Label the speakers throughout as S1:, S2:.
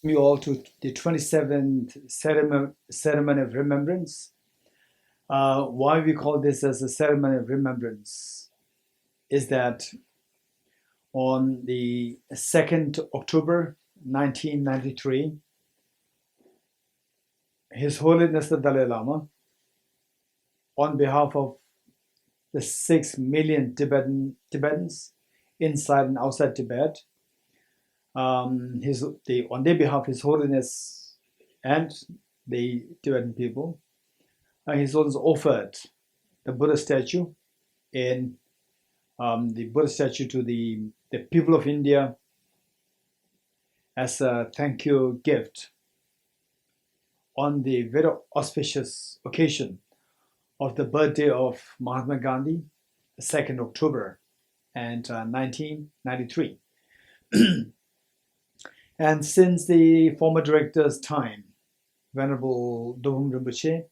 S1: you all to the 27th ceremony of remembrance. Why we call this as a ceremony of remembrance is that on the 2nd October 1993, His Holiness the Dalai Lama, on behalf of the 6 million Tibetans inside and outside Tibet, on their behalf, His Holiness and the Tibetan people, His Holiness offered the Buddha statue to the people of India as a thank you gift on the very auspicious occasion of the birthday of Mahatma Gandhi, 2nd October and 1993. And since the former director's time, Venerable Dobum Rinpoche,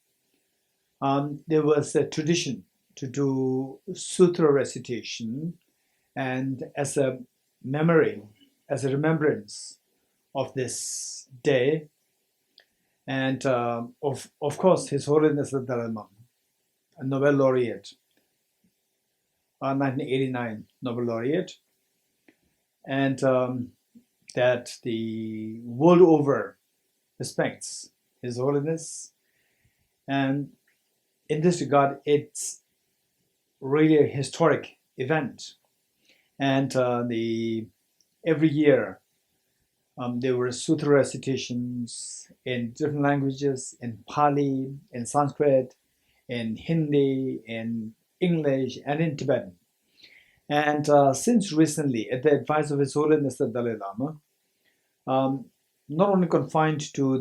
S1: there was a tradition to do sutra recitation, and as a memory, as a remembrance of this day, and of course His Holiness the Dalai Lama, a Nobel laureate, 1989 Nobel laureate, and that the world over respects His Holiness. And in this regard, it's really a historic event. And every year there were sutra recitations in different languages, in Pali, in Sanskrit, in Hindi, in English, and in Tibetan. And since recently, at the advice of His Holiness the Dalai Lama, not only confined to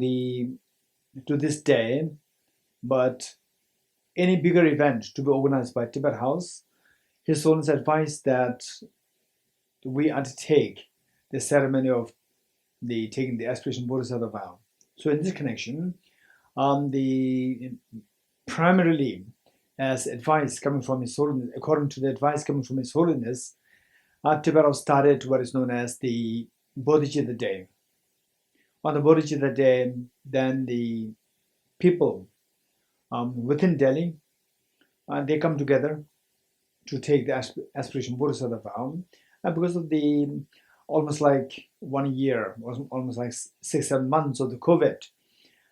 S1: this day, but any bigger event to be organized by Tibet House, His Holiness advised that we undertake the ceremony of taking the aspiration Bodhisattva vow. So in this connection, primarily as advice coming from His Holiness, according to the advice coming from His Holiness, Tibet House started what is known as the Bodhicitta Day. On the Bodhicitta Day, then the people within Delhi, they come together to take the aspiration Bodhisattva vow. And because of the almost like 1 year, almost like 6-7 months of the COVID,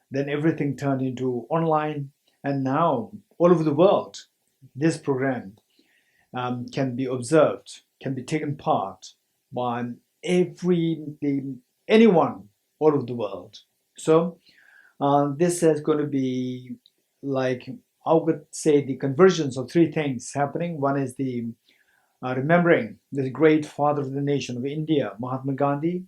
S1: then everything turned into online. And now, all over the world, this program can be observed, can be taken part by anyone all over the world. So this is going to be like, I would say, the convergence of three things happening. One is the remembering the great father of the nation of India, Mahatma Gandhi.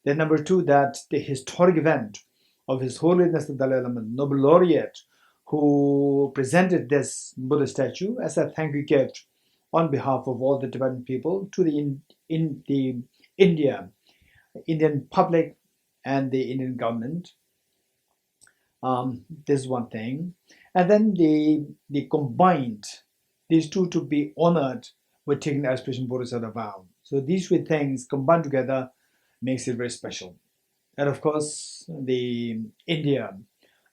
S1: Then number two, that the historic event of His Holiness the Dalai Lama, Nobel laureate, who presented this Buddha statue as a thank you gift on behalf of all the Tibetan people to the Indian public and the Indian government. This is one thing. And then the combined, these two to be honored with taking the aspiration Bodhisattva vow. So these three things combined together makes it very special. And of course, India,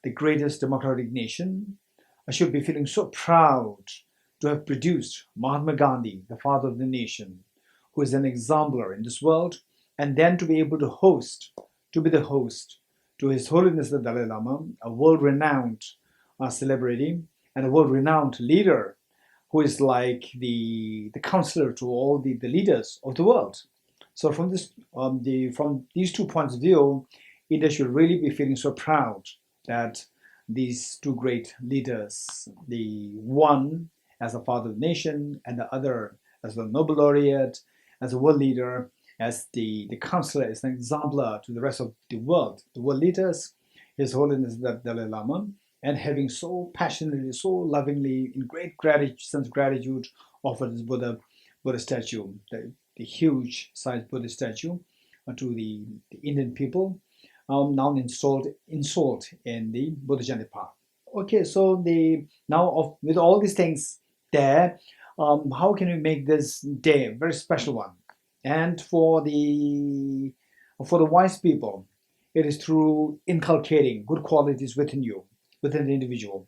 S1: the greatest democratic nation, should be feeling so proud to have produced Mahatma Gandhi, the father of the nation, who is an exemplar in this world, and then to be able to be the host to His Holiness the Dalai Lama, a world-renowned celebrity and a world-renowned leader who is like the counselor to all the leaders of the world. So from these 2 points of view, India should really be feeling so proud that these two great leaders, the one as a father of the nation and the other as the Nobel laureate, as a world leader, as the counselor, as an exemplar to the rest of the world leaders, His Holiness the Dalai Lama, and having so passionately, so lovingly, in great sense of gratitude, offered this Buddha statue, the huge sized Buddha statue, to the Indian people, now installed in the Buddha Jayanti Park. Okay, so with all these things there, how can we make this day a very special one? And for the wise people, it is through inculcating good qualities within you, within the individual.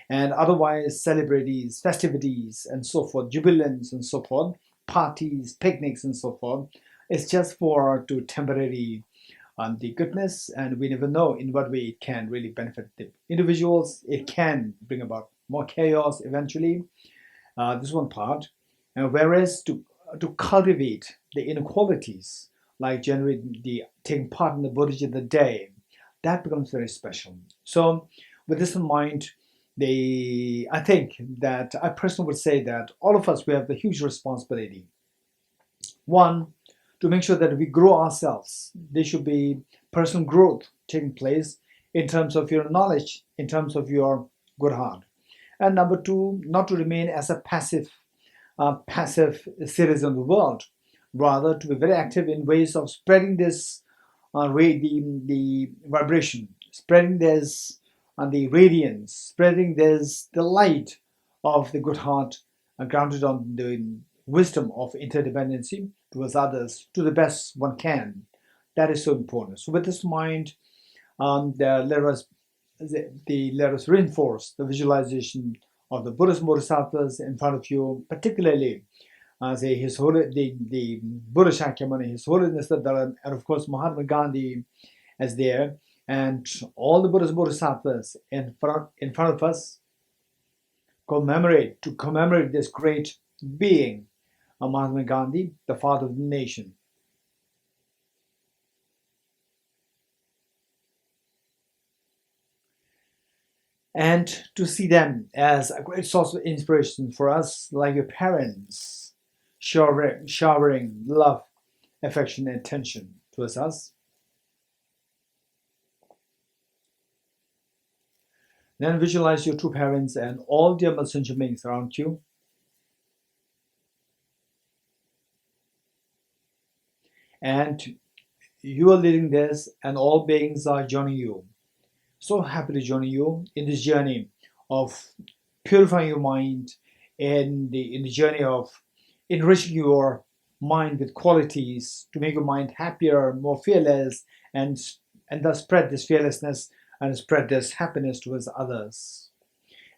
S1: And otherwise, celebrities, festivities, and so forth, jubilance and so forth, parties, picnics, and so forth, it's just for to temporary the goodness, and we never know in what way it can really benefit the individuals. It can bring about more chaos eventually. This one part. And whereas to cultivate the inequalities, like generate the taking part in the Bodhicitta day, that becomes very special. So with this in mind, I think that I personally would say that all of us, we have the huge responsibility. One, to make sure that we grow ourselves. There should be personal growth taking place in terms of your knowledge, in terms of your good heart. And number two, not to remain as a passive citizen of the world, rather to be very active in ways of spreading this the vibration, spreading this the radiance, spreading this the light of the good heart, grounded on the wisdom of interdependency towards others to the best one can. That is so important. So with this mind, let us reinforce the visualization of the Buddhist Bodhisattvas in front of you, particularly say His Holy, the Buddha Shakyamuni, His Holiness the Dalai, and of course Mahatma Gandhi as there, and all the Buddhist Bodhisattvas in front of us, to commemorate this great being, Mahatma Gandhi, the father of the nation. And to see them as a great source of inspiration for us, like your parents, showering love, affection, and attention towards us. Then visualize your two parents and all dear sentient beings around you. And you are leading this, and all beings are joining you. So happy to join you in this journey of purifying your mind, in the journey of enriching your mind with qualities to make your mind happier, more fearless, and thus spread this fearlessness and spread this happiness towards others.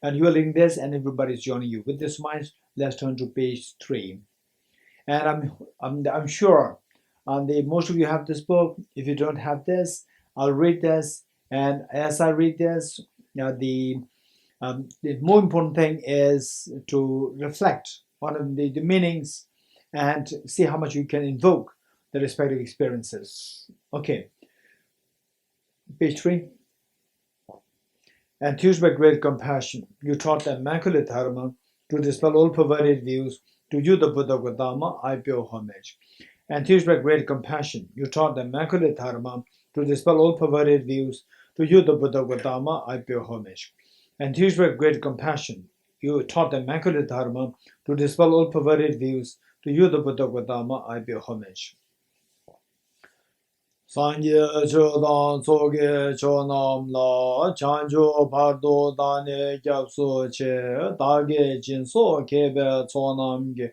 S1: And you are leading this, and everybody's joining you. With this mind, let's turn to page 3. And I'm sure most of you have this book. If you don't have this, I'll read this. And as I read this, the more important thing is to reflect on the meanings and see how much you can invoke the respective experiences. Okay, page 3. Enthused by great compassion, you taught the Immaculate Dharma to dispel all perverted views. To you, the Buddha Gautama, I pay homage. Enthused by great compassion, you taught the Immaculate Dharma to dispel all perverted views. To you, the Buddha Gautama, I pay homage. Enthused by great compassion, you taught the Immaculate Dharma to dispel all perverted views. To you, the Buddha Gautama, I pay homage. Sangye chodan soge chonam la chanjo pardo dane gyapso che dage jinso kebe chonam ge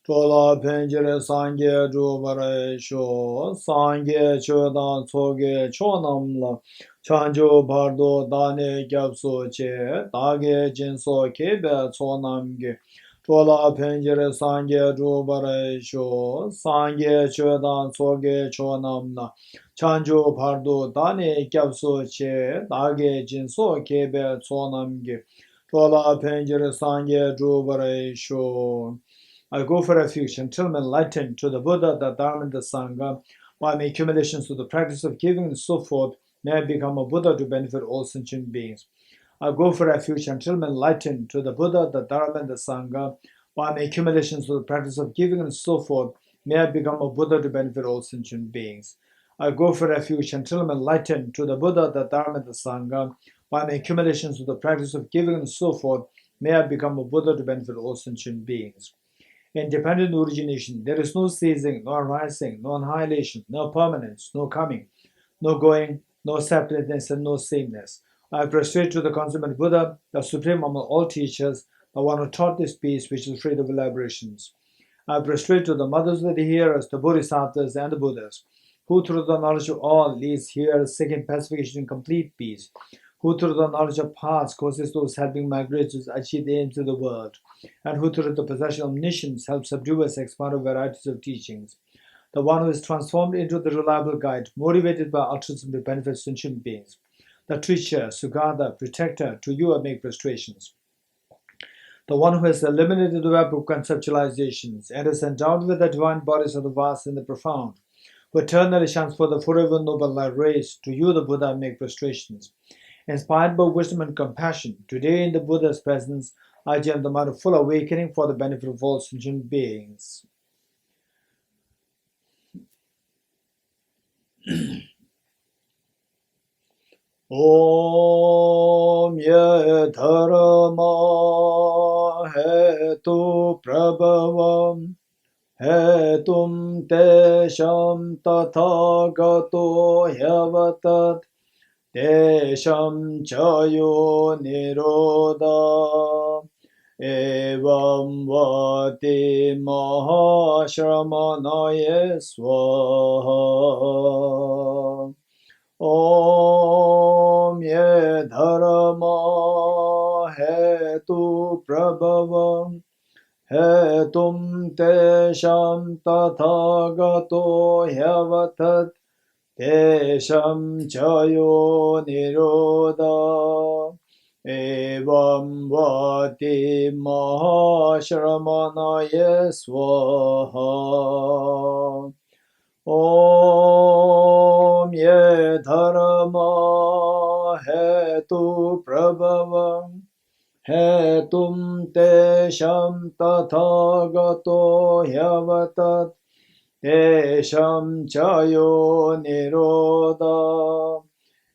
S1: chola penjere sangye jubare sho sangye chodan soge chonam la chanjo pardo dane gyapso che dage jinso kebe chonam ge chola penjere sangye jubare sho sangye chodan soge chonam la chanjo pardo dane gyapso che dage jinso kebe chonamge chola penjere sangye jubare sho. I go for refuge until I'm enlightened to the Buddha, the Dharma, and the Sangha. By my accumulations to the practice of giving and so forth, may I become a Buddha to benefit all sentient beings. I go for refuge until I'm enlightened to the Buddha, the Dharma, and the Sangha. By my accumulations to the practice of giving and so forth, may I become a Buddha to benefit all sentient beings. I go for refuge until I'm enlightened to the Buddha, the Dharma, and the Sangha. By my accumulations of the practice of giving and so forth, may I become a Buddha to benefit all sentient beings. Independent origination, there is no ceasing, no arising, no annihilation, no permanence, no coming, no going, no separateness, and no sameness. I prostrate to the consummate Buddha, the supreme among all teachers, the one who taught this peace which is free of elaborations. I prostrate to the mothers of the hearers, the Bodhisattvas and the Buddhas, who through the knowledge of all leads here seeking pacification and complete peace, who through the knowledge of paths causes those helping migrate to achieve the aims of the world, and who through the possession of omniscience helps subdue us, expand our varieties of teachings, the one who is transformed into the reliable guide, motivated by ultimate benefits to sentient beings, the teacher, Sugata, protector, to you I make prostrations, the one who has eliminated the web of conceptualizations and is endowed with the divine bodies of the vast and the profound, who eternally shines for the forever noble light race, to you the Buddha I make prostrations. Inspired by wisdom and compassion, today in the Buddha's presence, I gem the mind of full awakening for the benefit of all sentient beings. Om ye dharma hetu prabhavam hetum tesham tathagato yavatat tesham chayo nirodha evam vati mahashramanaye swaha. Om ye dharma hetu prabhavam hetum tesham tathagato yavatat tesham chayo nirodha evam vati mahashramanaye swaha. Om ye dharma hetu prabhavam hetum tesham tathagato yavatat tesham chayo nirodha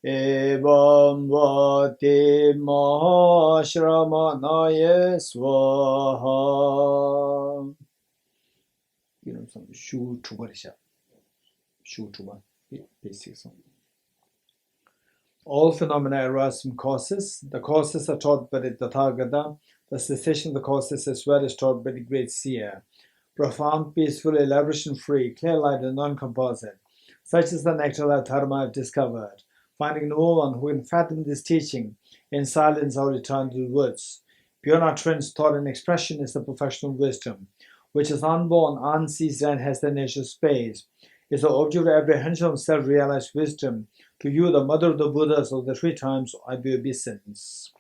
S1: evam vati mahashramanaye swaha. Shu Chubarisha. All phenomena arise from causes. The causes are taught by the Tathagata. The cessation of the causes as well is taught by the great seer. Profound, peaceful, elaboration-free, clear light and non-composite. Such is the nectar of dharma I have discovered. Finding no one who can fathom this teaching, in silence I will return to the woods. Beyond utterance, thought and expression is the perfection of wisdom, which is unborn, unceased, and has the nature of space. Is the object of apprehension of self-realized wisdom. To you, the mother of the Buddhas of the three times I be obeisance.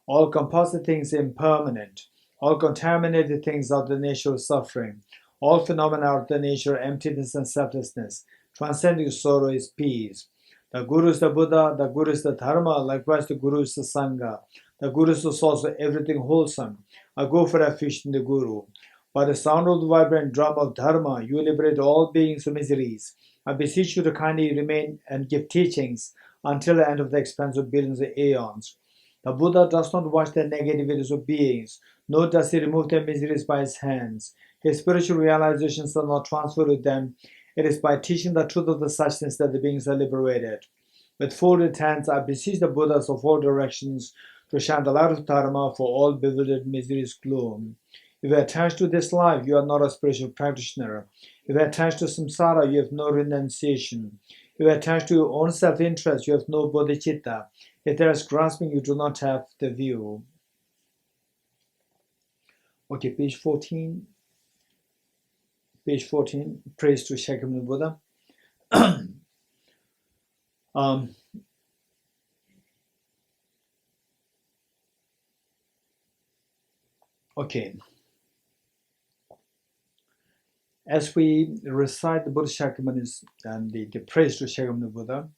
S1: All composite things are impermanent. All contaminated things are the nature of suffering. All phenomena are the nature of emptiness and selflessness. Transcending sorrow is peace. The Guru is the Buddha, the Guru is the Dharma, likewise the Guru is the Sangha. The Guru is the source of everything wholesome. I go for refuge in the Guru. By the sound of the vibrant drum of Dharma, you liberate all beings from miseries. I beseech you to kindly remain and give teachings until the end of the expanse of billions of aeons. The Buddha does not watch the negativities of beings, nor does he remove their miseries by his hands. His spiritual realizations are not transferred with them. It is by teaching the truth of the suchness that the beings are liberated. With folded hands, I beseech the Buddhas of all directions to shine the light of Dharma for all bewildered miseries gloom. If you are attached to this life, you are not a spiritual practitioner. If you are attached to samsara, you have no renunciation. If you are attached to your own self-interest, you have no bodhicitta. If there is grasping, you do not have the view. Okay, page 14. Page 14, praise to Shakyamuni Buddha. Okay. As we recite the Buddha Shakyamunis and the praise to Shakyamuni Buddha,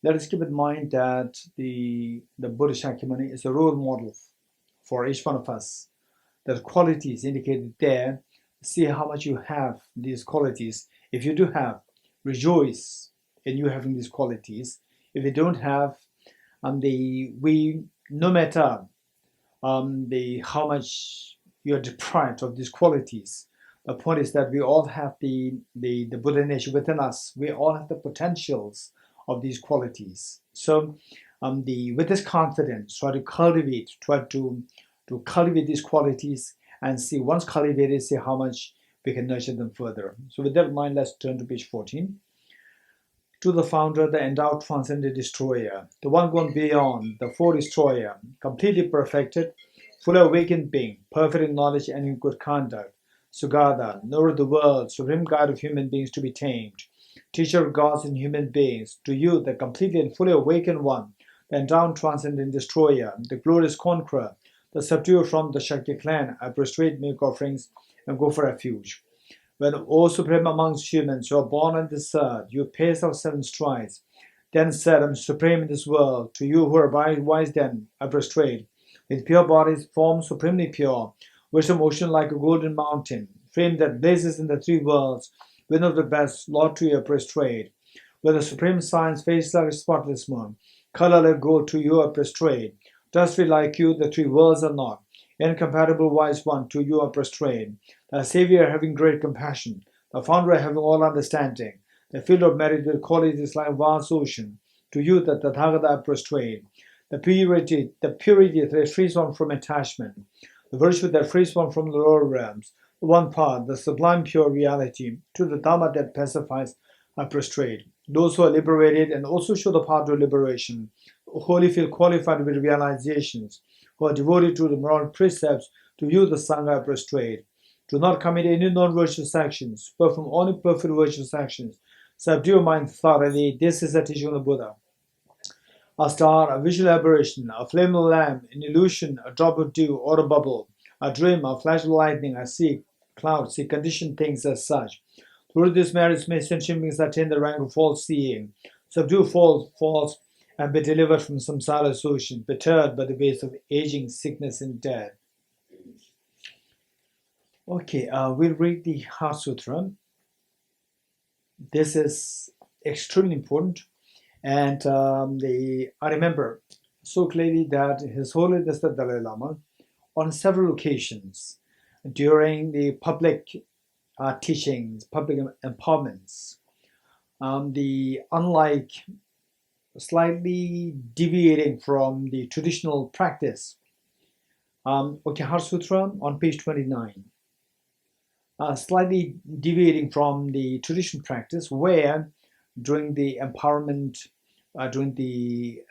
S1: let us keep in mind that the Buddha Shakyamuni is a role model for each one of us. The qualities indicated there, see how much you have these qualities. If you do have, rejoice in you having these qualities. If you don't have, no matter how much you are deprived of these qualities, the point is that we all have the Buddha nature within us. We all have the potentials of these qualities. So with this confidence, try to cultivate these qualities and see, once cultivated, see how much we can nurture them further. So with that in mind, let's turn to page 14. to the founder, the endowed transcendent destroyer, the one gone beyond, the four destroyer, completely perfected, fully awakened being, perfect in knowledge and in good conduct, Sugata, knower of the world, supreme guide of human beings to be tamed, teacher of gods and human beings, to you, the completely and fully awakened one, the endowed transcendent destroyer, the glorious conqueror, the subduer from the Shakti clan, I prostrate, make offerings, and go for refuge. When, O supreme amongst humans, you are born on this earth, you paced out 7 strides, then said, I am supreme in this world. To you who are wise then, I prostrate. With pure bodies, form supremely pure, wisdom ocean like a golden mountain, fame that blazes in the 3 worlds, winner of the best, Lord to you I prostrate. With a supreme science, face like a spotless moon, color like gold, to you I prostrate. Dust-free like you, the 3 worlds are not. Incompatible wise one, to you I prostrate. The Savior having great compassion, the Founder having all understanding, the field of merit with qualities like a vast ocean, to you the Tathagata I prostrate. The purity that frees one from attachment, the virtue that frees one from the lower realms, the one path, the sublime pure reality, to the Dhamma that pacifies I prostrate. Those who are liberated and also show the path to liberation, who wholly feel qualified with realizations, who are devoted to the moral precepts, to you the Sangha I prostrate. Do not commit any non-virtuous actions, perform only perfect virtuous actions. Subdue your mind thoroughly. This is the teaching of the Buddha. A star, a visual aberration, a flame of lamp, an illusion, a drop of dew or a bubble, a dream, a flash of lightning, a sea, cloud, see conditioned things as such. Through this marriage may sentient beings attain the rank of false seeing, subdue false, and be delivered from samsara's ocean, perturbed by the waves of aging, sickness, and death. Okay, we'll read the Heart Sutra. This is extremely important, and I remember so clearly that His Holiness the Dalai Lama, on several occasions during the public teachings, public empowerments, unlike slightly deviating from the traditional practice. Heart Sutra on page 29. Slightly deviating from the traditional practice, where during the empowerment, on the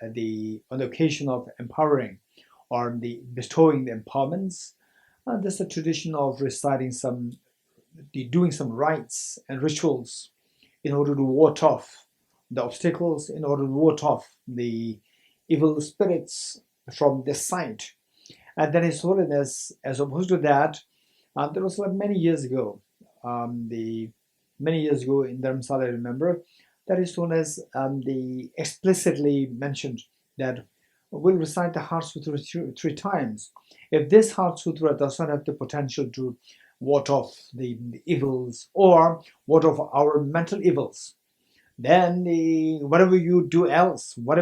S1: occasion of empowering or the bestowing the empowerments, there's a tradition of reciting doing some rites and rituals in order to ward off the obstacles, in order to ward off the evil spirits from the site. And then His Holiness, as opposed to that, there was many years ago in Dharamsala, I remember, that His Holiness explicitly mentioned that we'll recite the Heart Sutra 3 times. If this Heart Sutra does not have the potential to ward off the evils or ward off our mental evils, then whatever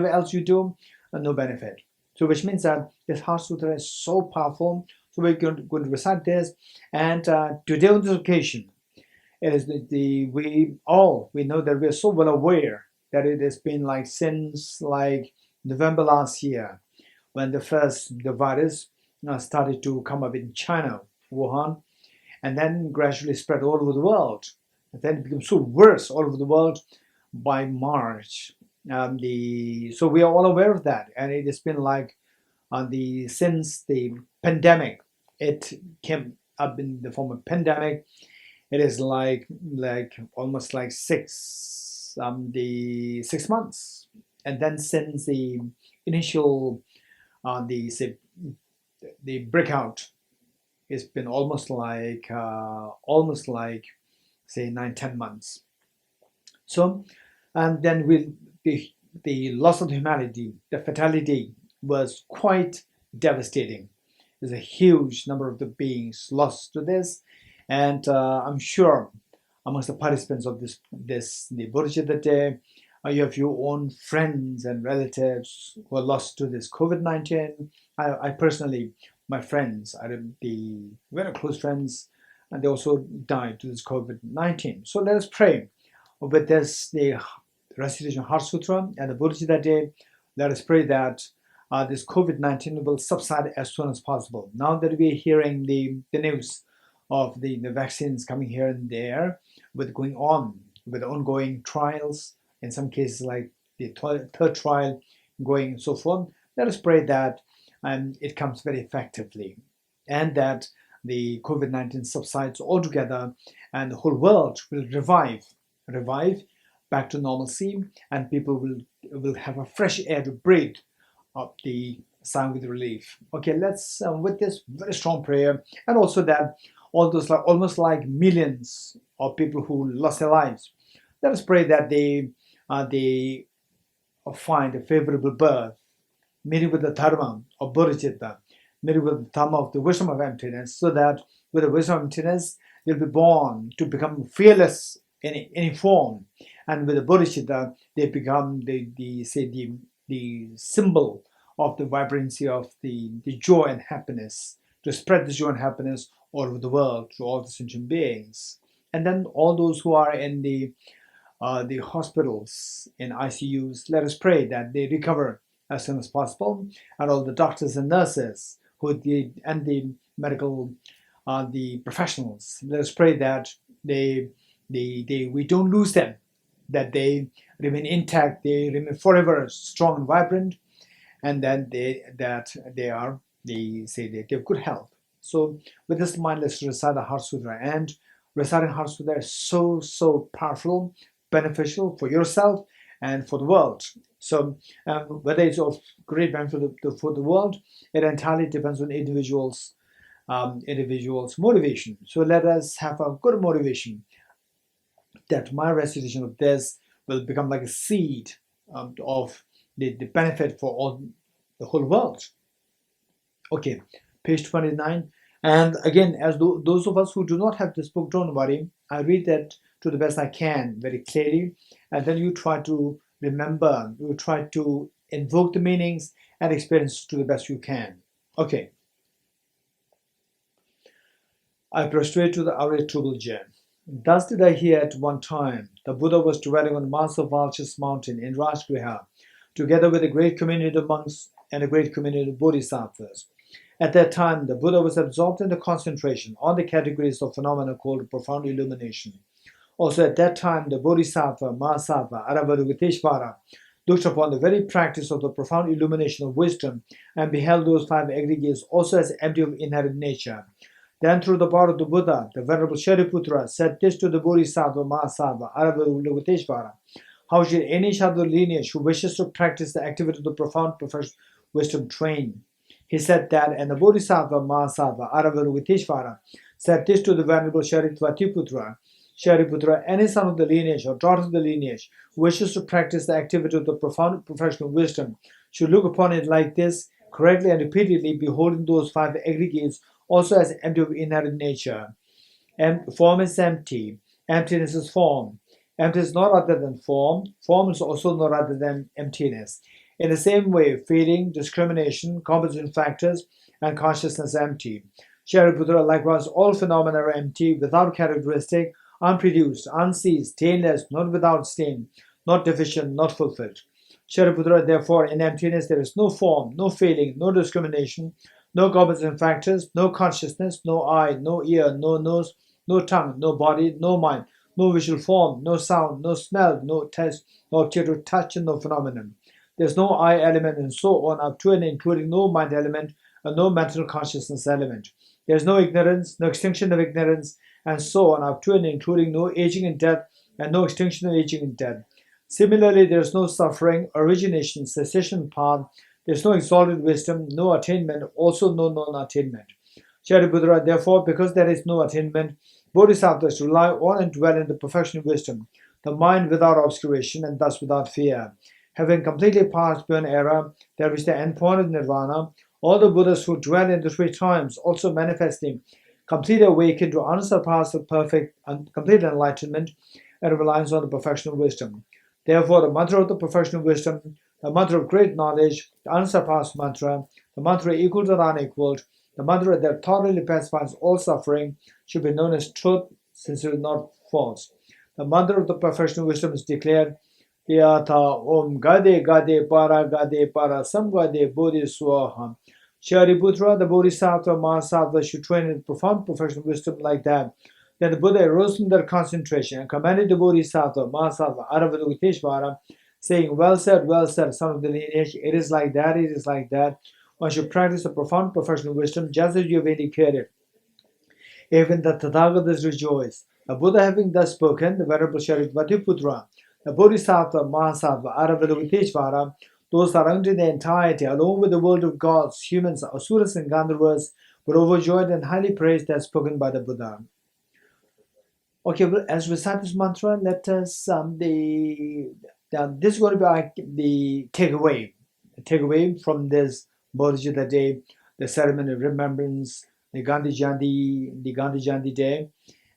S1: else you do, no benefit. So which means that this Heart Sutra is so powerful. So we're going to recite this, and today on this occasion, it is we know that we are so well aware that it has been since November last year, when the virus started to come up in China, Wuhan, and then gradually spread all over the world. And then it became so worse all over the world by March. So we are all aware of that, and it has been since the pandemic, it came up in the form of pandemic. It is almost 6 months, and then since the initial the breakout, it's been almost 9-10 months. So, and then the loss of humanity, the fatality was quite devastating. There's a huge number of the beings lost to this, and I'm sure amongst the participants of the Bodhicitta Day, you have your own friends and relatives who are lost to this COVID-19. I personally, my friends, the very close friends, and they also died to this COVID-19. So let us pray with the recitation of Heart Sutra and the Bodhicitta Day. Let us pray that this COVID-19 will subside as soon as possible. Now that we are hearing the news of the vaccines coming here and there, with ongoing trials, in some cases like the third trial going and so forth. Let us pray that it comes very effectively, and that the COVID-19 subsides altogether and the whole world will revive back to normalcy, and people will have a fresh air to breathe of the sigh with relief. Okay, let's with this very strong prayer, and also that all those almost like millions of people who lost their lives, let us pray that they find a favorable birth, meeting with the dharma of bodhicitta, meeting with the dharma of the wisdom of emptiness, so that with the wisdom of emptiness they'll be born to become fearless in any form, and with the bodhicitta they become the symbol of the vibrancy of the joy and happiness, to spread the joy and happiness all over the world to all the sentient beings. And then all those who are in the hospitals, in ICUs, let us pray that they recover as soon as possible, and all the doctors and nurses and the medical the professionals, let us pray that we don't lose them, that they remain intact, they remain forever strong and vibrant, and then they have good health. So with this in mind, let's recite the Heart Sutra. And reciting Heart Sutra is so powerful, beneficial for yourself and for the world. So whether it's of great benefit for the world, it entirely depends on individuals' motivation. So let us have a good motivation that my recitation of this will become like a seed of the benefit for all the whole world. Okay, page 29. And again, as those of us who do not have this book, don't worry. I read that to the best I can, very clearly, and then you try to remember, you try to invoke the meanings and experience to the best you can. Okay. I prostrate to the Aurechubal Jen. Thus did I hear at one time the Buddha was dwelling on the Master Vulture's mountain in Rajgriha, together with a great community of monks and a great community of bodhisattvas. At that time, the Buddha was absorbed in the concentration on the categories of phenomena called profound illumination. Also at that time, the Bodhisattva, Mahasattva, Aravarugiteshvara looked upon the very practice of the profound illumination of wisdom and beheld those five aggregates also as empty of inherent nature. Then through the power of the Buddha, the Venerable Shariputra said this to the Bodhisattva, Mahasattva, Aravarugiteshvara: how should any Shadva lineage who wishes to practice the activity of the profound professional wisdom train? He said that, and the Bodhisattva, Mahasattva, Aravarugiteshvara said this to the Venerable Shariputra: Shariputra, any son of the lineage or daughter of the lineage who wishes to practice the activity of the profound professional wisdom should look upon it like this, correctly and repeatedly beholding those five aggregates also as empty of inherent nature. And form is empty. Emptiness is form. Emptiness is not other than form. Form is also not other than emptiness. In the same way, feeling, discrimination, composition factors, and consciousness are empty. Shariputra, likewise, all phenomena are empty, without characteristic, unproduced, unceased, stainless, not without stain, not deficient, not fulfilled. Shariputra, therefore, in emptiness there is no form, no feeling, no discrimination, no composition factors, no consciousness, no eye, no ear, no nose, no tongue, no body, no mind, no visual form, no sound, no smell, no taste, no object of touch, and no phenomenon. There is no I element, and so on, up to and including no mind element and no mental consciousness element. There is no ignorance, no extinction of ignorance, and so on, up to and including no aging and death, and no extinction of aging and death. Similarly, there is no suffering, origination, cessation, path. There is no exalted wisdom, no attainment, also no non-attainment. Shariputra, therefore, because there is no attainment, bodhisattvas rely on and dwell in the perfection of wisdom, the mind without obscuration and thus without fear. Having completely passed beyond error, that which the endpoint of nirvana, all the Buddhas who dwell in the three times also manifesting complete awakened to unsurpassed perfect and complete enlightenment and reliance on the perfection of wisdom. Therefore, the mantra of the perfection of wisdom, the mantra of great knowledge, the unsurpassed mantra, the mantra equal to the unequaled, the mantra that thoroughly pacifies all suffering, should be known as truth, since it is not false. The mantra of the perfection of wisdom is declared: Yatha Om Gade Gade Para Sam Gade Bodhi Swaham. Shariputra, the Bodhisattva, Mahasattva should train in profound perfection of wisdom like that, Then the Buddha arose from their concentration and commanded the Bodhisattva, Mahasattva, Aravadukiteshvara, saying, well said, son of the lineage, it is like that, it is like that. One should practice a profound professional wisdom just as you have indicated. Even the Tathagatas rejoice. The Buddha having thus spoken, the Venerable Shariputra, the Bodhisattva, Mahasattva, Aravadukiteshvara, those surrounding the entirety, along with the world of gods, humans, asuras, and gandharvas, were overjoyed and highly praised as spoken by the Buddha. Okay, well, as we recite this mantra, let us, this is going to be the takeaway from this Bodhicitta day, the ceremony of remembrance, the Gandhi Jayanti day.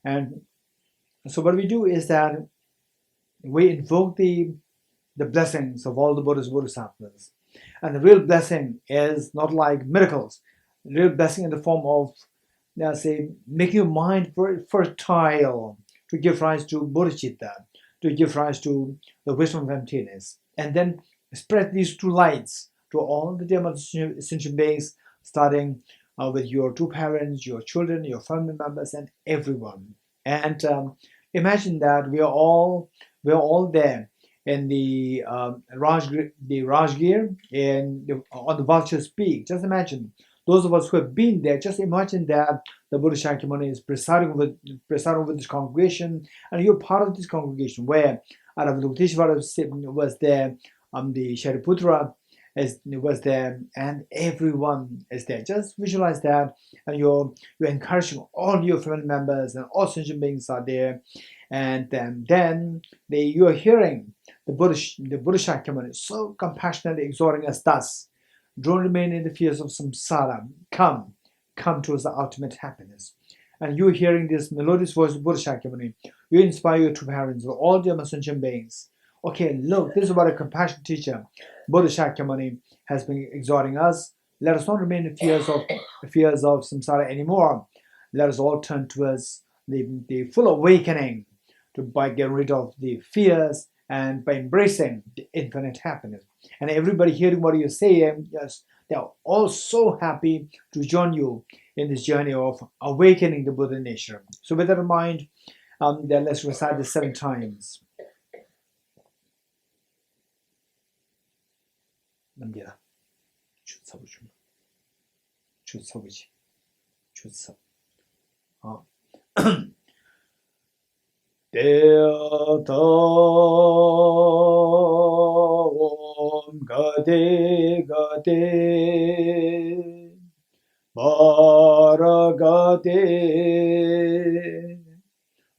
S1: And so what we do is that we invoke the blessings of all the Buddhas, Bodhisattvas. And the real blessing is not like miracles. The real blessing in the form of, making your mind fertile to give rise to bodhicitta, to give rise to the wisdom of emptiness. And then spread these two lights to all the dear sentient beings, starting with your two parents, your children, your family members, and everyone. And imagine that we are all there in the Rajgir on the Vulture's Peak. Just imagine. Those of us who have been there, just imagine that the Buddha Shakyamuni is presiding over this congregation, and you're part of this congregation where Aravadukiteshvara was there, the Shariputra was there, and everyone is there. Just visualize that, and you're encouraging all your family members and all sentient beings are there, and then you are hearing the Buddha Shakyamuni so compassionately exhorting us thus. Don't remain in the fears of samsara. Come towards the ultimate happiness. And you hearing this melodious voice of Buddha Shakyamuni, you inspire your two parents, all the sentient beings. Okay, look, this is what a compassionate teacher, Buddha Shakyamuni, has been exhorting us. Let us not remain in fears of samsara anymore. Let us all turn towards the full awakening by getting rid of the fears and by embracing the infinite happiness. And everybody hearing what you're saying, yes, they are all so happy to join you in this journey of awakening the Buddha nature. So with that in mind, then let's recite this 7 times. 남겨라. 주사부중. 주사부지. 주사. Deata Om Gade Gade Baragade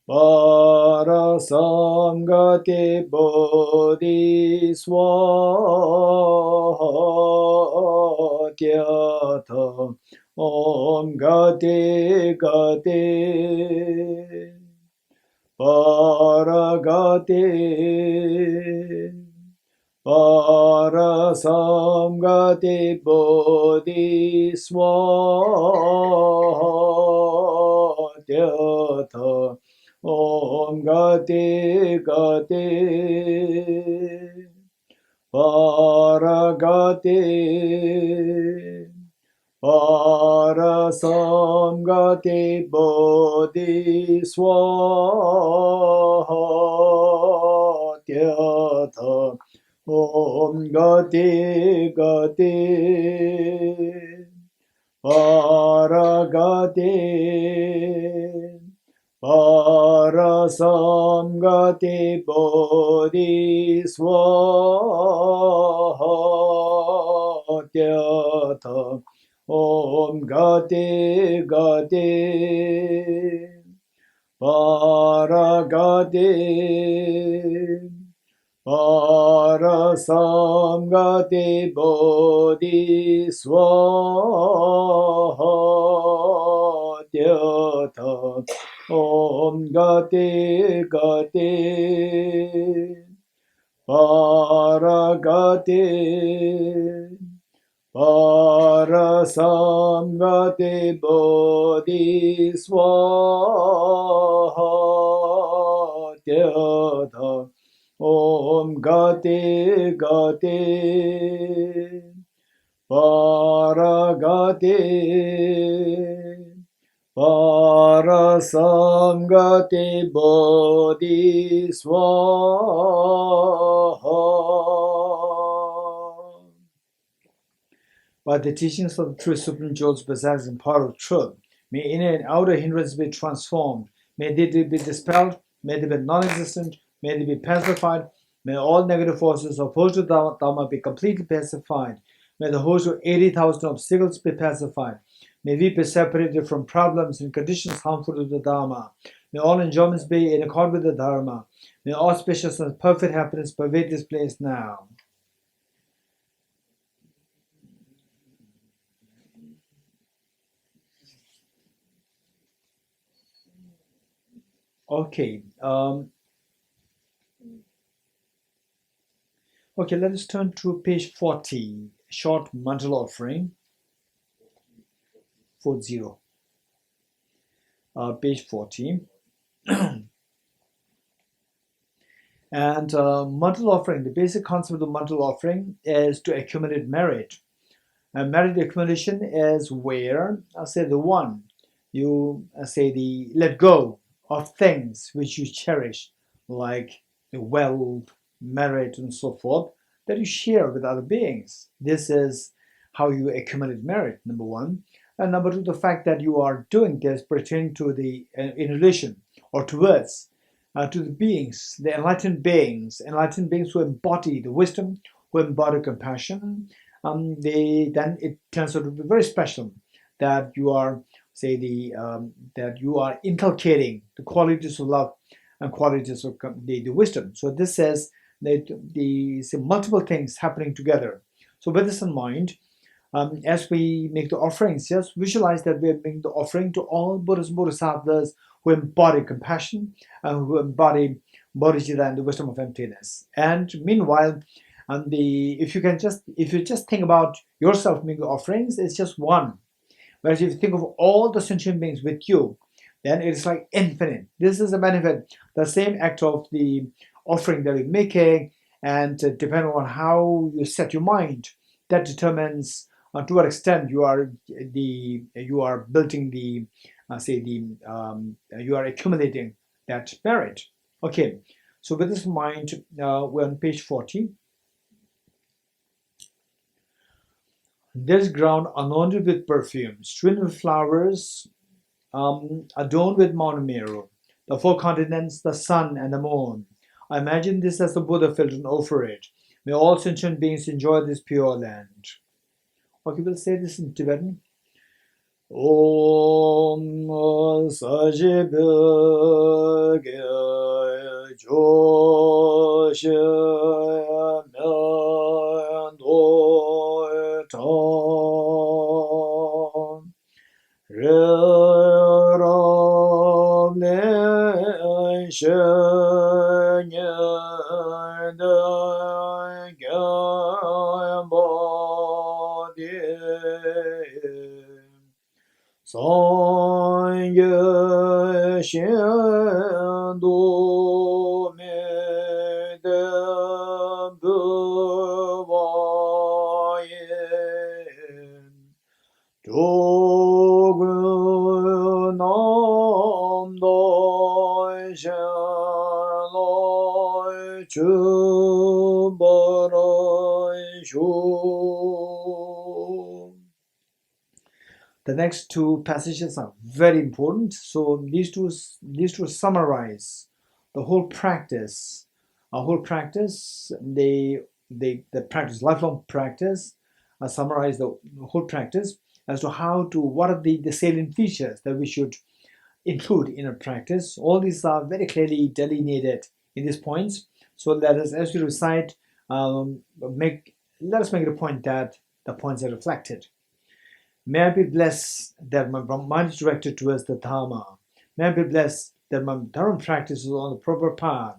S1: Barasangate Bodhiswatyata Om Gade Gade Paragate Parasamgate Bodhiswatyata Om Gate Gate Paragate Parasamgate Bodhiswatyata Om Gate Gate Paragate Parasamgate Bodhiswatyata Om Gate Gate Paragate Parasamgate Bodhiswatyata Om Gate Gate Paragate Parasamgate Bodhiswatyata Om Gate Gate Paragate Parasangate Bodhi Swaha. By the teachings of the True Supreme Jewels possessed in power of truth, may inner and outer hindrances be transformed. May they be dispelled. May they be non-existent. May they be pacified. May all negative forces opposed to Dharma be completely pacified. May the host of 80,000 obstacles be pacified. May we be separated from problems and conditions harmful to the Dharma. May all enjoyments be in accord with the Dharma. May auspicious and perfect happiness pervade this place now. Okay. Okay, let us turn to page 40, short mantle offering. 40. Page 40. And mantle offering, the basic concept of the mantle offering is to accumulate merit. And merit accumulation is where, I'll say the one, you let go of things which you cherish, like the wealth, merit, and so forth, that you share with other beings. This is how you accumulate merit, number one. And number two, the fact that you are doing this pertaining to in relation or towards to the beings, the enlightened beings who embody the wisdom, who embody compassion. Then it turns out to be very special that you are that you are inculcating the qualities of love and qualities of the wisdom. So this says that the multiple things happening together. So with this in mind, as we make the offerings, just visualize that we are making the offering to all Buddhas and Bodhisattvas who embody compassion and who embody bodhicitta and the wisdom of emptiness. And meanwhile, if you just think about yourself making the offerings, it's just one. Whereas if you think of all the sentient beings with you, then it's like infinite. This is a benefit. The same act of the offering that you're making, and depending on how you set your mind, that determines to what extent you are building you are accumulating that merit. Okay, so with this in mind, we're on page 40. This ground anointed with perfumes, strewn with flowers, adorned with Mount Meru, the four continents, the sun, and the moon. I imagine this as the Buddha filled and over it. May all sentient beings enjoy this pure land. Okay, we'll say this in Tibetan. Om Sajibhagya Joshe Mendoetan Reram Len Shenyen Degyan Bodhi Sangye Shendo Medem Buvayen Jogunam Doi Shenloi Chubarai Shu. The next two passages are very important. So these two summarize the whole practice. The practice, lifelong practice, summarize the whole practice as to what are the salient features that we should include in a practice. All these are very clearly delineated in these points. So let us, as we recite, let us make it a point that the points are reflected. May I be blessed that my mind is directed towards the Dharma. May I be blessed that my Dharma practice is on the proper path.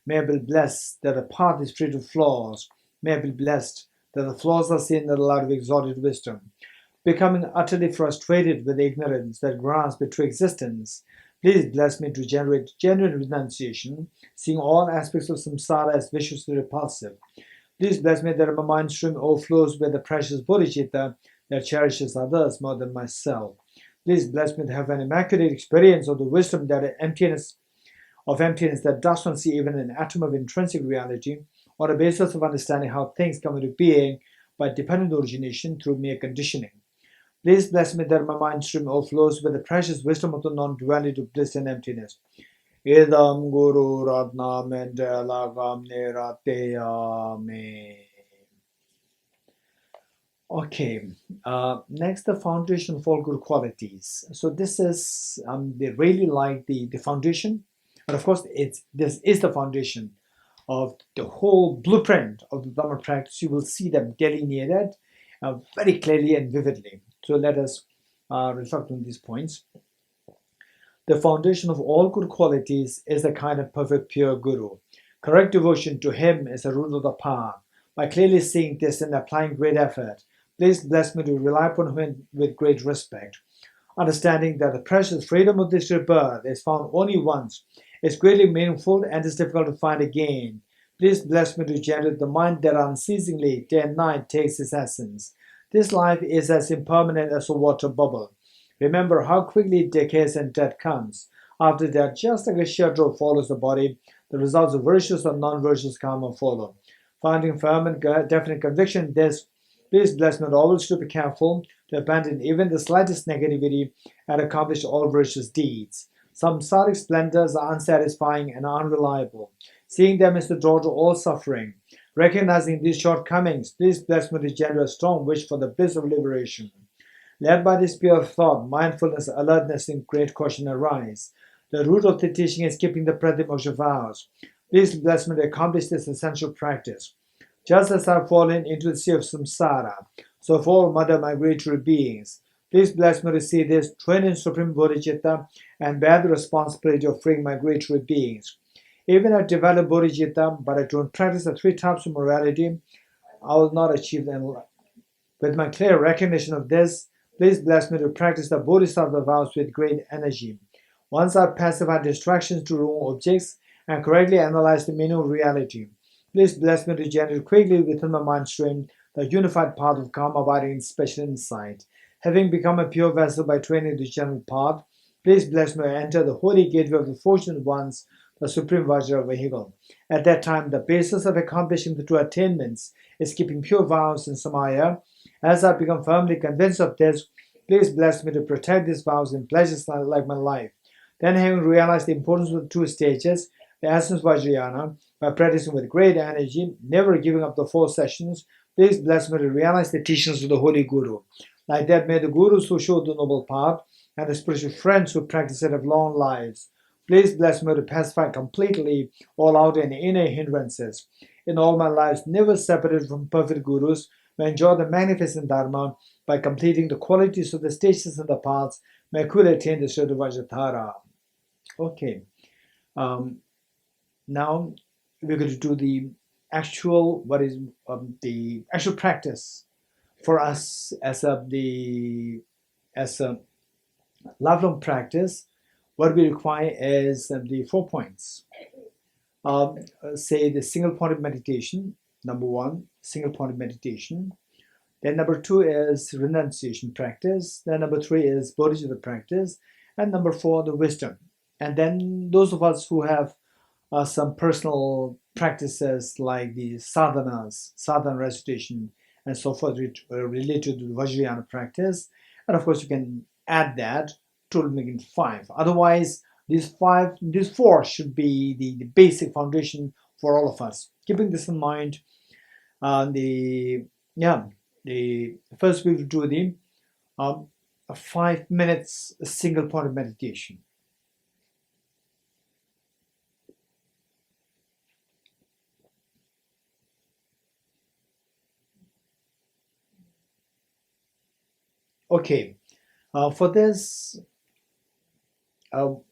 S1: May I be blessed that the path is free of flaws. May I be blessed that the flaws are seen in the light of exalted wisdom. Becoming utterly frustrated with ignorance that grasps the true existence, please bless me to generate genuine renunciation, seeing all aspects of samsara as viciously repulsive. Please bless me that my mind stream overflows with the precious bodhicitta that cherishes others more than myself. Please bless me to have an immaculate experience of the wisdom that emptiness that does not see even an atom of intrinsic reality, or a basis of understanding how things come into being by dependent origination through mere conditioning. Please bless me that my mind stream overflows with the precious wisdom of the non-duality of bliss and emptiness. Idam Guru Ratna Mendela Gamne Rateyame. Okay, next the foundation of all good qualities. So this is, they really like the foundation. And of course, this is the foundation of the whole blueprint of the Dhamma practice. You will see them delineated very clearly and vividly. So let us reflect on these points. The foundation of all good qualities is the kind of perfect pure Guru. Correct devotion to him is the root of the path. By clearly seeing this and applying great effort, please bless me to rely upon him with great respect. Understanding that the precious freedom of this rebirth is found only once, is greatly meaningful and is difficult to find again. Please bless me to generate the mind that unceasingly, day and night, takes its essence. This life is as impermanent as a water bubble. Remember how quickly it decays and death comes. After that, just like a shadow follows the body, the results of virtuous or non-virtuous karma follow. Finding firm and definite conviction in this, please bless me always to be careful to abandon even the slightest negativity and accomplish all virtuous deeds. Samsaric splendors are unsatisfying and unreliable. Seeing them is the door to all suffering. Recognizing these shortcomings, please bless me to generate a strong wish for the bliss of liberation. Led by this pure thought, mindfulness, alertness, and great caution arise. The root of the teaching is keeping the Pratimoksha vows. Please bless me to accomplish this essential practice. Just as I have fallen into the sea of samsara, so fall mother migratory beings. Please bless me to see this, train in Supreme Bodhicitta, and bear the responsibility of freeing migratory beings. Even if I develop Bodhicitta, but I don't practice the three types of morality, I will not achieve them. With my clear recognition of this, please bless me to practice the Bodhisattva vows with great energy. Once I pacify distractions to wrong objects and correctly analyze the meaning of reality, please bless me to generate quickly within my mind stream the unified path of calm abiding in special insight. Having become a pure vessel by training the general path, please bless me to enter the holy gateway of the fortunate ones, the Supreme Vajra vehicle. At that time, the basis of accomplishing the two attainments is keeping pure vows in Samaya. As I become firmly convinced of this, please bless me to protect these vows in pleasures like my life. Then, having realized the importance of the two stages, the essence of Vajrayana, by practicing with great energy, never giving up the 4 sessions, please bless me to realize the teachings of the Holy Guru. Like that, may the Gurus who show the noble path and the spiritual friends who practice it have long lives. Please bless me to pacify completely all outer and inner hindrances. In all my lives, never separated from perfect Gurus, may enjoy the magnificent Dharma by completing the qualities of the stages and the paths, may could attain the state of Vajratara. Okay. Now we're going to do the actual, the actual practice for us as a lifelong practice. What we require is the 4 points. Say the single point of meditation, number 1, single point of meditation. Then number 2 is renunciation practice. Then number 3 is bodhicitta practice. And number 4, the wisdom. And then those of us who have some personal practices like the sadhanas, sadhana recitation, and so forth related to the Vajrayana practice. And of course, you can add that to making 5. Otherwise, these 4 should be the basic foundation for all of us. Keeping this in mind, the first we will do the 5 minutes single point of meditation. Okay, for this, so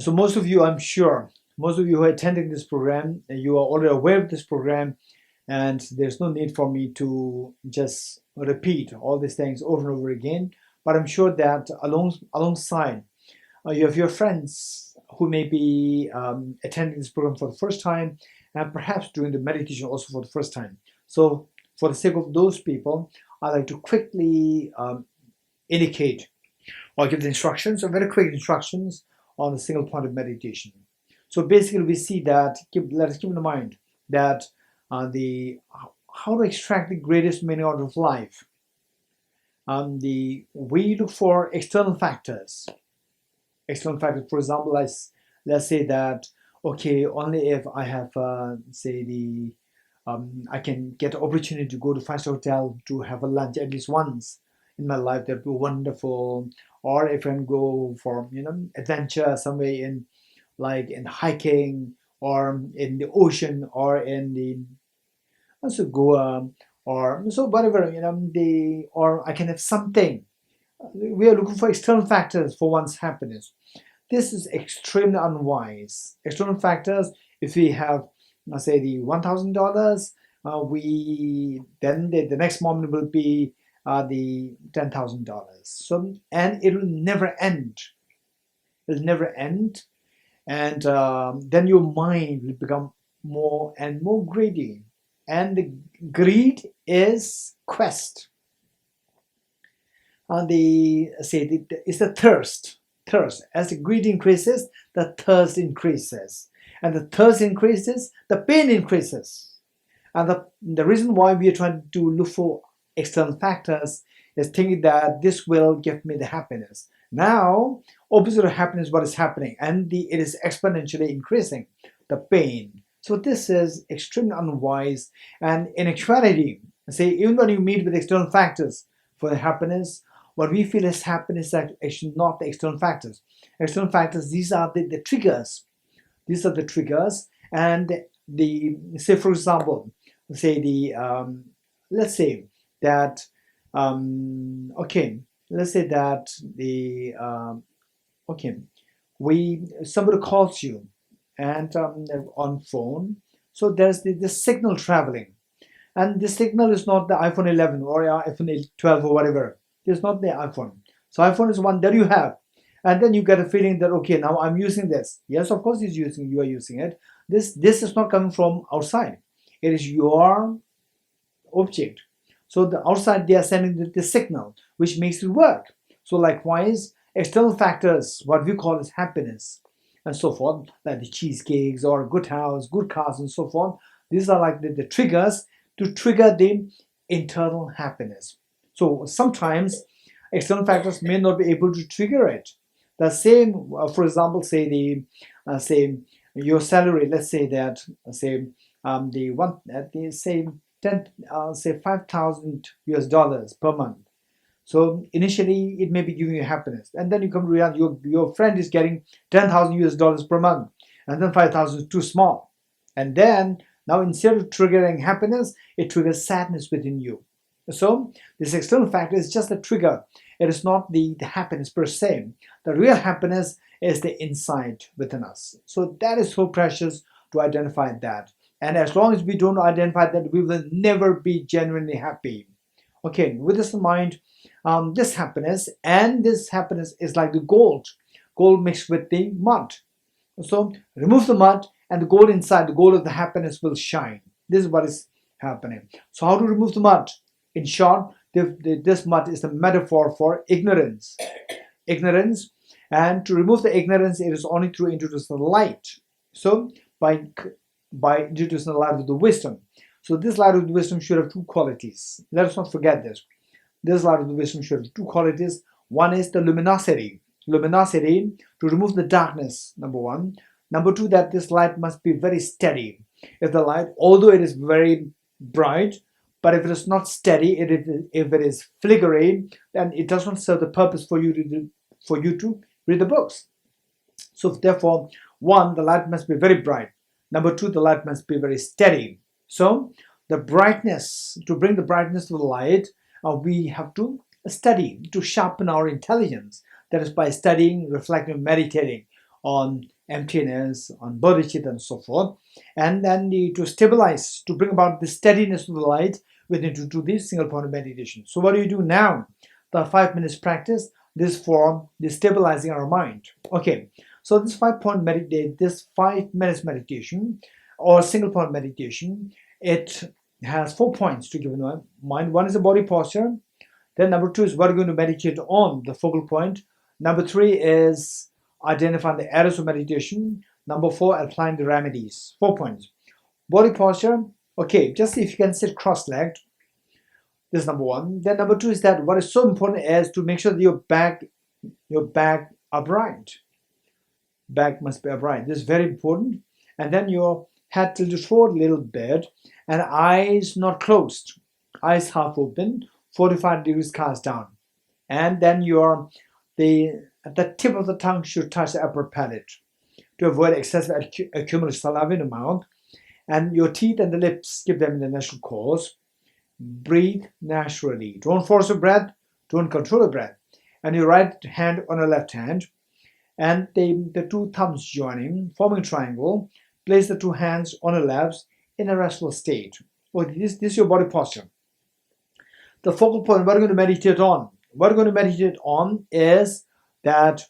S1: most of you, I'm sure, most of you who are attending this program, you are already aware of this program, and there's no need for me to just repeat all these things over and over again. But I'm sure that alongside, you have your friends who may be attending this program for the first time, and perhaps doing the meditation also for the first time. So for the sake of those people, I'd like to quickly indicate or give the instructions, or very quick instructions on the single point of meditation. So basically we see that, let us keep in mind that how to extract the greatest meaning out of life. We look for external factors. External factors, for example, let's say that, okay, only if I have, I can get the opportunity to go to 5-star hotel to have a lunch at least once in my life, that would be wonderful. Or if I can go for, adventure somewhere in hiking, or in the ocean, or in the also Goa, or so whatever, or I can have something. We are looking for external factors for one's happiness. This is extremely unwise. External factors, if we have, let's say, the $1,000, then the next moment will be the $10,000. So, and it will never end. It will never end, and then your mind will become more and more greedy. And the greed is quest. It's the thirst. As the greed increases, the thirst increases, and the thirst increases, the pain increases. And the reason why we are trying to look for external factors is thinking that this will give me the happiness. Now, opposite of happiness, what is happening? And it is exponentially increasing, the pain. So this is extremely unwise. And in actuality, even when you meet with external factors for the happiness, what we feel is happiness is actually not the external factors. External factors, these are the triggers. These are the triggers. And say for example, let's say that somebody calls you and on phone, so there's the signal traveling, and the signal is not the iPhone 11 or iPhone 12 or whatever. It's not the iPhone. So iPhone is one that you have, and then you get a feeling that, okay, now I'm using this. Yes, of course you are using it. This is not coming from outside. It is your object. So the outside, they are sending the signal which makes it work. So likewise, external factors, what we call as happiness and so forth, like the cheesecakes or a good house, good cars and so forth, these are like the triggers to trigger the internal happiness. So sometimes external factors may not be able to trigger it. The same, for example, say your salary. Let's say that $5,000 per month. So initially it may be giving you happiness, and then you come to realize your friend is getting $10,000 per month, and then 5,000 is too small, and then now instead of triggering happiness, it triggers sadness within you. So this external factor is just a trigger. It is not the happiness per se. The real happiness is the insight within us. So that is so precious to identify that. And as long as we don't identify that, we will never be genuinely happy. Okay, with this in mind, this happiness is like the gold mixed with the mud. So remove the mud, and the gold inside, the gold of the happiness will shine. This is what is happening. So how to remove the mud? In short, this mud is the metaphor for ignorance. Ignorance, and to remove the ignorance, it is only through introducing the light. So by introducing the light of the wisdom. So this light of the wisdom should have two qualities. Let us not forget this. This light of the wisdom should have two qualities. One is the luminosity. Luminosity to remove the darkness, number one. Number two, that this light must be very steady. If the light, although it is very bright, but if it is not steady, if it is flickering, then it does not serve the purpose for you to read the books. So therefore, one, the light must be very bright. Number two, the light must be very steady. So the brightness, to bring the brightness to the light, we have to study, to sharpen our intelligence. That is by studying, reflecting, meditating on emptiness, on bodhicitta and so forth. And then to stabilize, to bring about the steadiness of the light, we need to do this single point of meditation. So what do you do now? The 5 minutes practice, this for the stabilizing our mind. Okay, so this 5 minutes meditation or single point meditation, it has 4 points to give in mind. One is the body posture. Then number 2 is what we're going to meditate on, the focal point. Number 3 is identifying the errors of meditation. Number 4, applying the remedies. 4 points. Body posture. Okay, just if you can sit cross-legged. This is number 1. Then number 2 is that what is so important is to make sure that your back upright. Back must be upright. This is very important. And then your head tilted forward a little bit and eyes not closed. Eyes half open, 45 degrees cast down. And then the tip of the tongue should touch the upper palate to avoid excessive accumulated saliva in the mouth. And your teeth and the lips, keep them in the natural course. Breathe naturally. Don't force your breath. Don't control the breath. And your right hand on the left hand. And the two thumbs joining, forming a triangle. Place the two hands on the laps in a restful state. Okay, this is your body posture. The focal point, what we're going to meditate on. What we're going to meditate on is that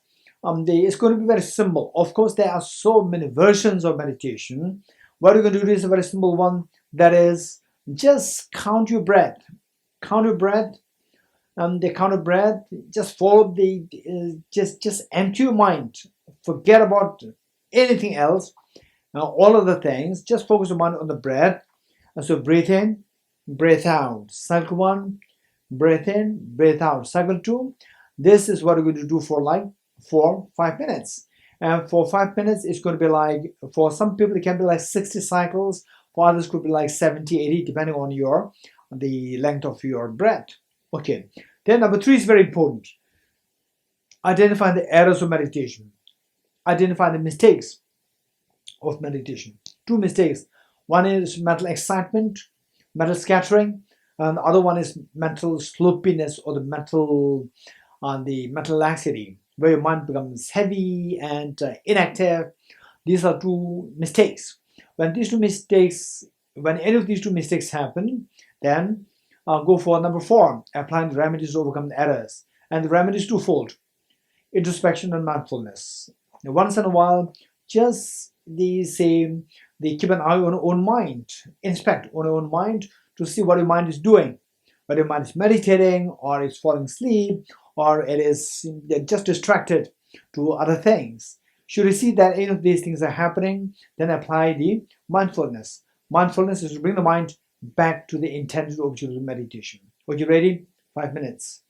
S1: it's going to be very simple. Of course, there are so many versions of meditation. What we're going to do is a very simple one. That is, just count your breath. Count your breath. The count of breath. Just follow just empty your mind. Forget about anything else. All of the things. Just focus your mind on the breath. And so breathe in, breathe out. Cycle 1. Breathe in, breathe out. Cycle 2. This is what we're going to do for 5 minutes. And for 5 minutes, it's going to be like, for some people, it can be like 60 cycles. For others, it could be like 70, 80, depending on the length of your breath. Okay. Then number 3 is very important. Identify the errors of meditation. Identify the mistakes of meditation. 2 mistakes. One is mental excitement, mental scattering, and the other one is mental sloppiness or the mental laxity, where your mind becomes heavy and inactive. These are 2 mistakes. When any of these 2 mistakes happen, then go for number 4, applying the remedies to overcome the errors. And the remedy is twofold: introspection and mindfulness. Now, once in a while, just they keep an eye on your own mind, inspect on your own mind to see what your mind is doing. Whether your mind is meditating, or it's falling asleep, or it is just distracted to other things. Should you see that any of these things are happening, then apply the mindfulness. Mindfulness is to bring the mind back to the intended object of meditation. Are you ready? 5 minutes.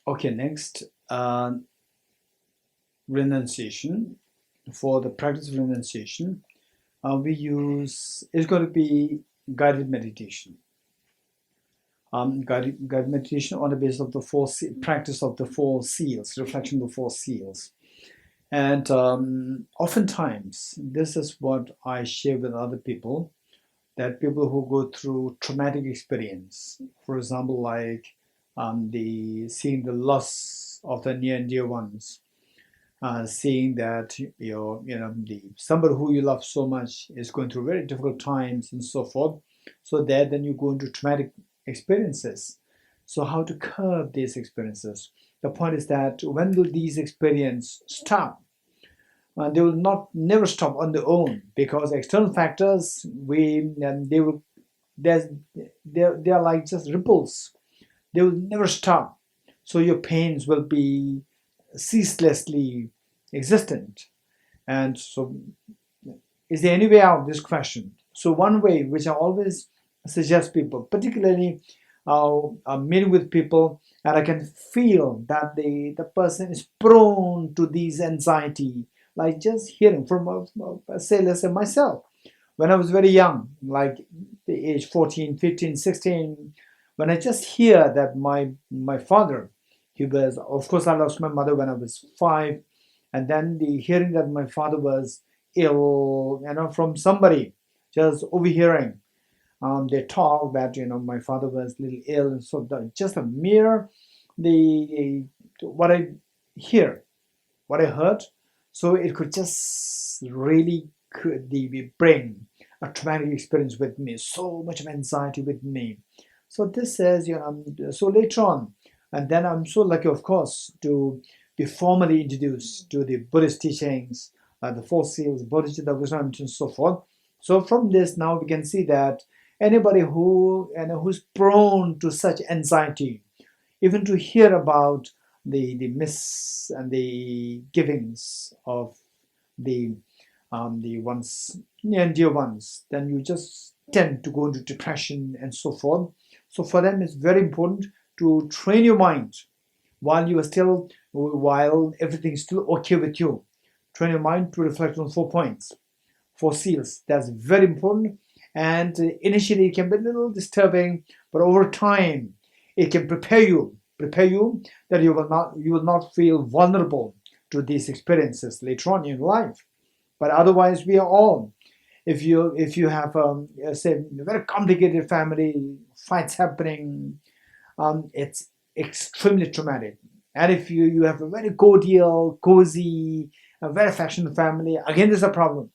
S1: Okay, next, renunciation. For the practice of renunciation, it's going to be guided meditation. Guided meditation on the basis of the practice of the 4 seals, reflection of the 4 seals. And oftentimes, this is what I share with other people, that people who go through traumatic experience, for example, like seeing the loss of the near and dear ones, seeing that somebody who you love so much is going through very difficult times and so forth, so that then you go into traumatic experiences. So how to curb these experiences? The point is that when will these experiences stop? They will never stop on their own, because external factors, they're like just ripples. They will never stop. So your pains will be ceaselessly existent. And so, is there any way out of this question? So one way, which I always suggest people, particularly I'm meeting with people and I can feel that the person is prone to these anxiety, like just hearing from, say, let's say myself, when I was very young, like the age 14, 15, 16, when I just hear that my father, he was, of course, I lost my mother when I was 5, and then the hearing that my father was ill, from somebody, just overhearing, they talk that my father was a little ill, and so just a mere what I hear, what I heard, so it could just really bring a traumatic experience with me, so much of anxiety with me. So this says, so later on, and then I'm so lucky, of course, to be formally introduced to the Buddhist teachings, the 4 seals, Bodhicitta, Recite, and so forth. So from this, now we can see that anybody who's prone to such anxiety, even to hear about the miss and the givings of the ones near and dear ones, then you just tend to go into depression and so forth. So for them, it's very important to train your mind while everything's still okay with you. Train your mind to reflect on 4 points, 4 seals. That's very important. And initially, it can be a little disturbing, but over time, it can prepare you that you will not feel vulnerable to these experiences later on in life. But otherwise, we are all. If you have say a very complicated family, fights happening, it's extremely traumatic. And if you have a very cordial, cozy, a very affectionate family, again, there's a problem.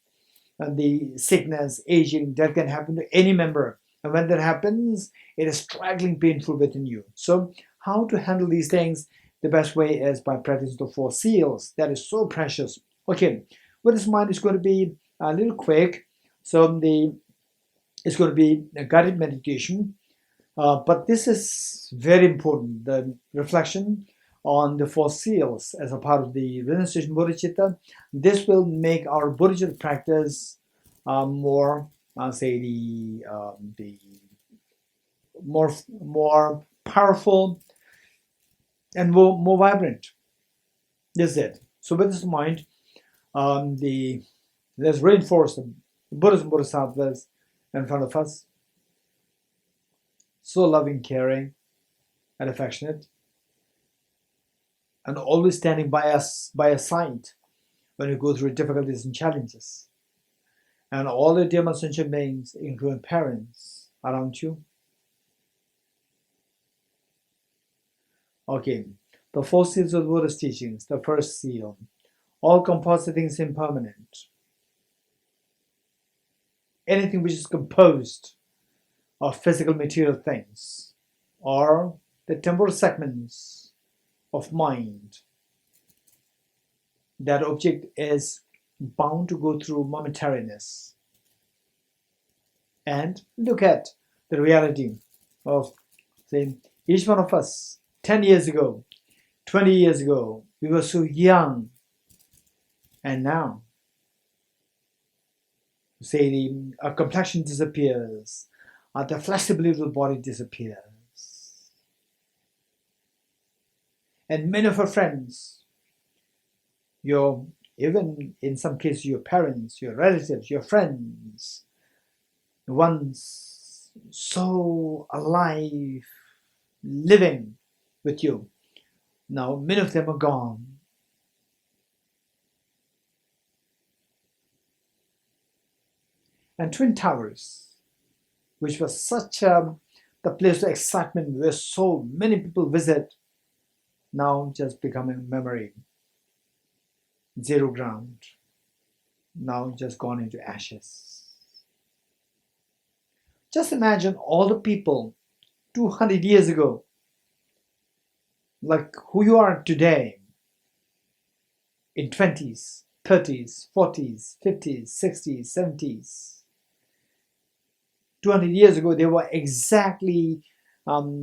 S1: And the sickness, aging, death can happen to any member. And when that happens, it is struggling painful within you. So how to handle these things? The best way is by practicing the 4 seals. That is so precious. Okay, with this mind, it's going to be a little quick. So it's going to be a guided meditation. But this is very important, the reflection on the 4 seals as a part of the Renunciation Bodhicitta. This will make our Bodhicitta practice more, more powerful and more vibrant. This is it. So with this in mind, let's reinforce the Buddhas and Bodhisattvas in front of us. So loving, caring, and affectionate, and always standing by us, by our side when we go through difficulties and challenges. And all the dear sentient beings, including parents, around you. Okay, the 4 seals of the Buddhist teachings. The first seal: all composite things impermanent. Anything which is composed of physical material things, or the temporal segments of mind, that object is bound to go through momentariness. And look at the reality of, say, each one of us 10 years ago, 20 years ago, we were so young, and now say the complexion disappears, the flexibility of the body disappears. And many of our friends, even in some cases your parents, your relatives, your friends, once so alive, living with you, now many of them are gone. And Twin Towers, which was such the place of excitement where so many people visit, now just becoming memory, zero ground, now just gone into ashes. Just imagine all the people 200 years ago, like who you are today, in 20s, 30s, 40s, 50s, 60s, 70s. 200 years ago, they were exactly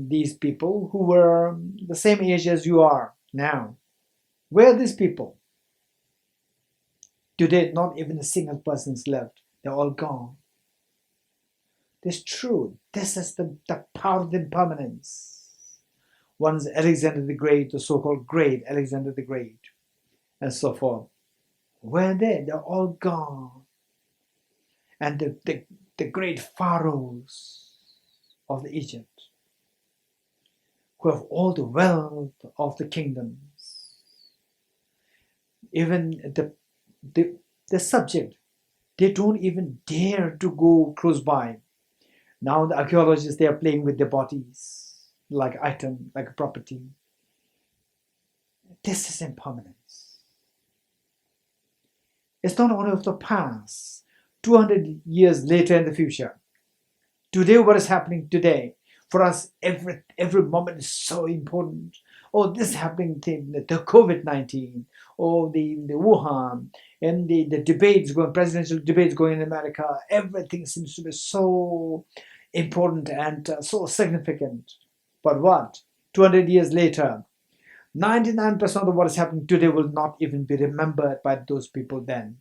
S1: these people who were the same age as you are now. Where are these people? Today, not even a single person is left. They're all gone. It's true. This is the power of impermanence. One's Alexander the Great, the so-called great Alexander the Great, and so forth. Where are they? They're all gone. And the great pharaohs of Egypt, who have all the wealth of the kingdoms, even the subject, they don't even dare to go close by. Now the archaeologists, they are playing with their bodies like item, like a property. This is impermanence. It's not only of the past, 200 years later in the future. Today, what is happening today? For us, every moment is so important. Oh, this is happening, the COVID-19, or the Wuhan, and the debates going, presidential debates going in America. Everything seems to be so important and so significant. But what? 200 years later, 99% of what is happening today will not even be remembered by those people then.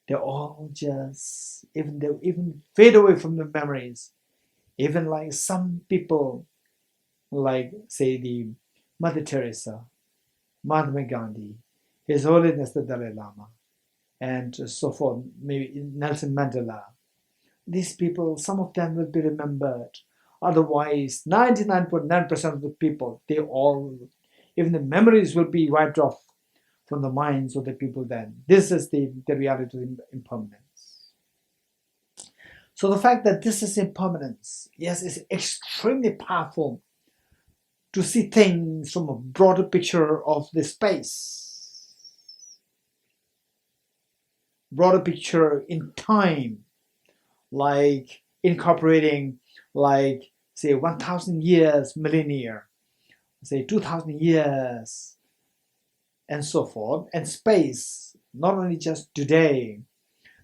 S1: They're all just, they even fade away from the memories. Even like some people, like say the Mother Teresa, Mahatma Gandhi, His Holiness the Dalai Lama, and so forth, maybe Nelson Mandela. These people, some of them will be remembered. Otherwise, 99.9% of the people, even the memories will be wiped off from the minds of the people then. This is the reality of impermanence. So the fact that this is impermanence, yes, is extremely powerful to see things from a broader picture of the space. Broader picture in time, like incorporating, like, say, 1,000 years, millennia, say 2,000 years, and so forth, and space, not only just today,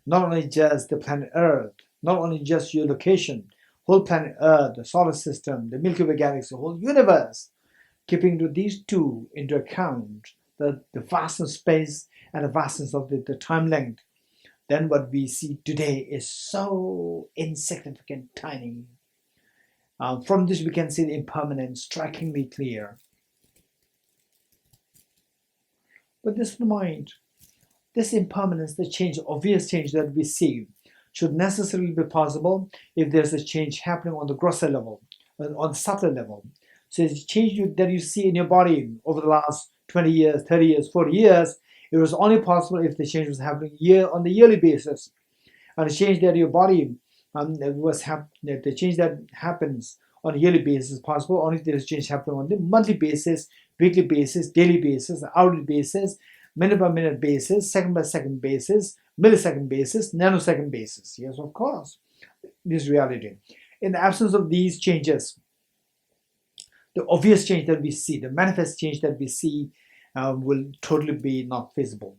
S1: not only just the planet Earth, not only just your location, whole planet Earth, the solar system, the Milky Way galaxy, the whole universe, keeping these two into account, the vastness of space and the vastness of the time length, then what we see today is so insignificant, tiny. From this we can see the impermanence strikingly clear. But this mind, this impermanence, the change, obvious change that we see, should necessarily be possible if there's a change happening on the grosser level, on the subtle level. So the change that you see in your body over the last 20 years, 30 years, 40 years, it was only possible if the change was happening on the yearly basis. And the change that your body the change that happens on a yearly basis is possible only if there is change happening on the monthly basis, weekly basis, daily basis, hourly basis, minute by minute basis, second by second basis, millisecond basis, nanosecond basis. Yes, of course, this is reality. In the absence of these changes, the obvious change that we see, the manifest change that we see will totally be not feasible.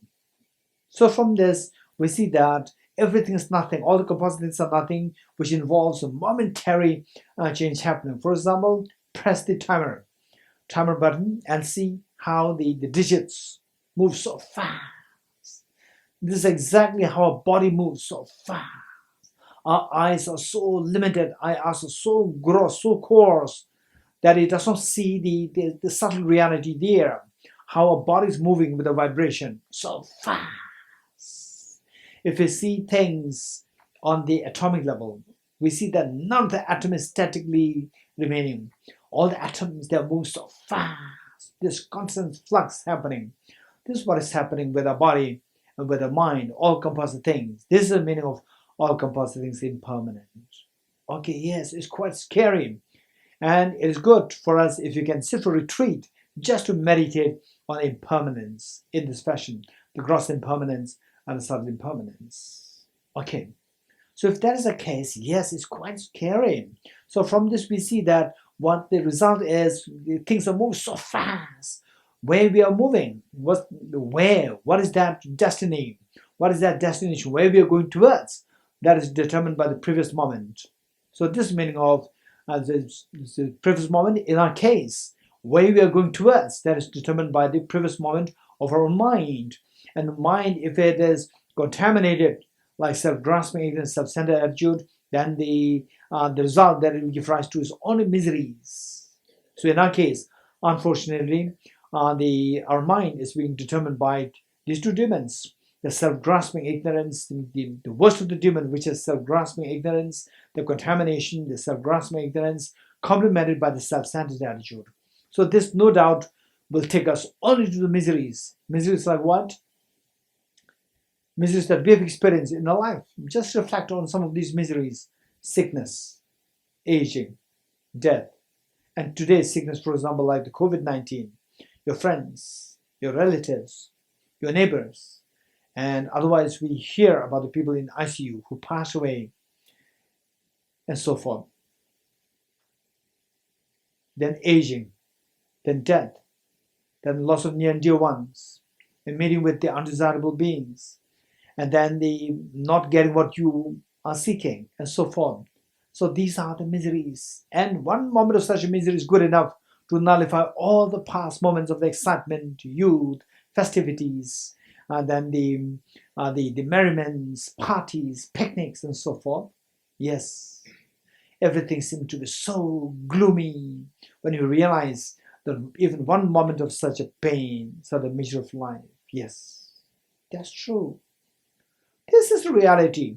S1: So from this, we see that everything is nothing. All the composite things are nothing, which involves a momentary change happening. For example, press the timer button and see how the digits move so fast. This is exactly how our body moves so fast. Our eyes are so limited, our eyes are so gross, so coarse, that it does not see the subtle reality there. How our body is moving with the vibration so fast. If we see things on the atomic level, we see that none of the atom is statically remaining. All the atoms, they move so fast. There's constant flux happening. This is what is happening with our body and with our mind, all composite things. This is the meaning of all composite things impermanent. Okay, yes, it's quite scary. And it is good for us if you can sit for retreat just to meditate on impermanence in this fashion, the gross impermanence and the subtle impermanence. Okay, so if that is the case, yes, it's quite scary. So from this we see that what the result is, things are moving so fast. Where we are moving, what is that destiny? What is that destination? Where we are going towards? That is determined by the previous moment. So this meaning of the previous moment in our case, where we are going towards, that is determined by the previous moment of our mind. And the mind, if it is contaminated like self-grasping, ignorance, self-centered attitude, then the result that it will give rise to is only miseries. So in our case, unfortunately, our mind is being determined by these two demons, the self-grasping ignorance, the worst of the demon, which is self-grasping ignorance, the contamination, the self-grasping ignorance, complemented by the self-centered attitude. So this, no doubt, will take us only to the miseries. Miseries like what? Miseries that we have experienced in our life. Just reflect on some of these miseries. Sickness, aging, death. And today's sickness, for example, like the COVID-19, your friends, your relatives, your neighbors. And otherwise, we hear about the people in ICU who pass away and so forth. Then aging, then death, then loss of near and dear ones, and meeting with the undesirable beings, and then the not getting what you are seeking, and so forth. So these are the miseries. And one moment of such a misery is good enough to nullify all the past moments of the excitement, youth, festivities, and then the merriments, parties, picnics, and so forth. Yes, everything seems to be so gloomy when you realize that even one moment of such a pain, such a measure of life. Yes, that's true. This is reality.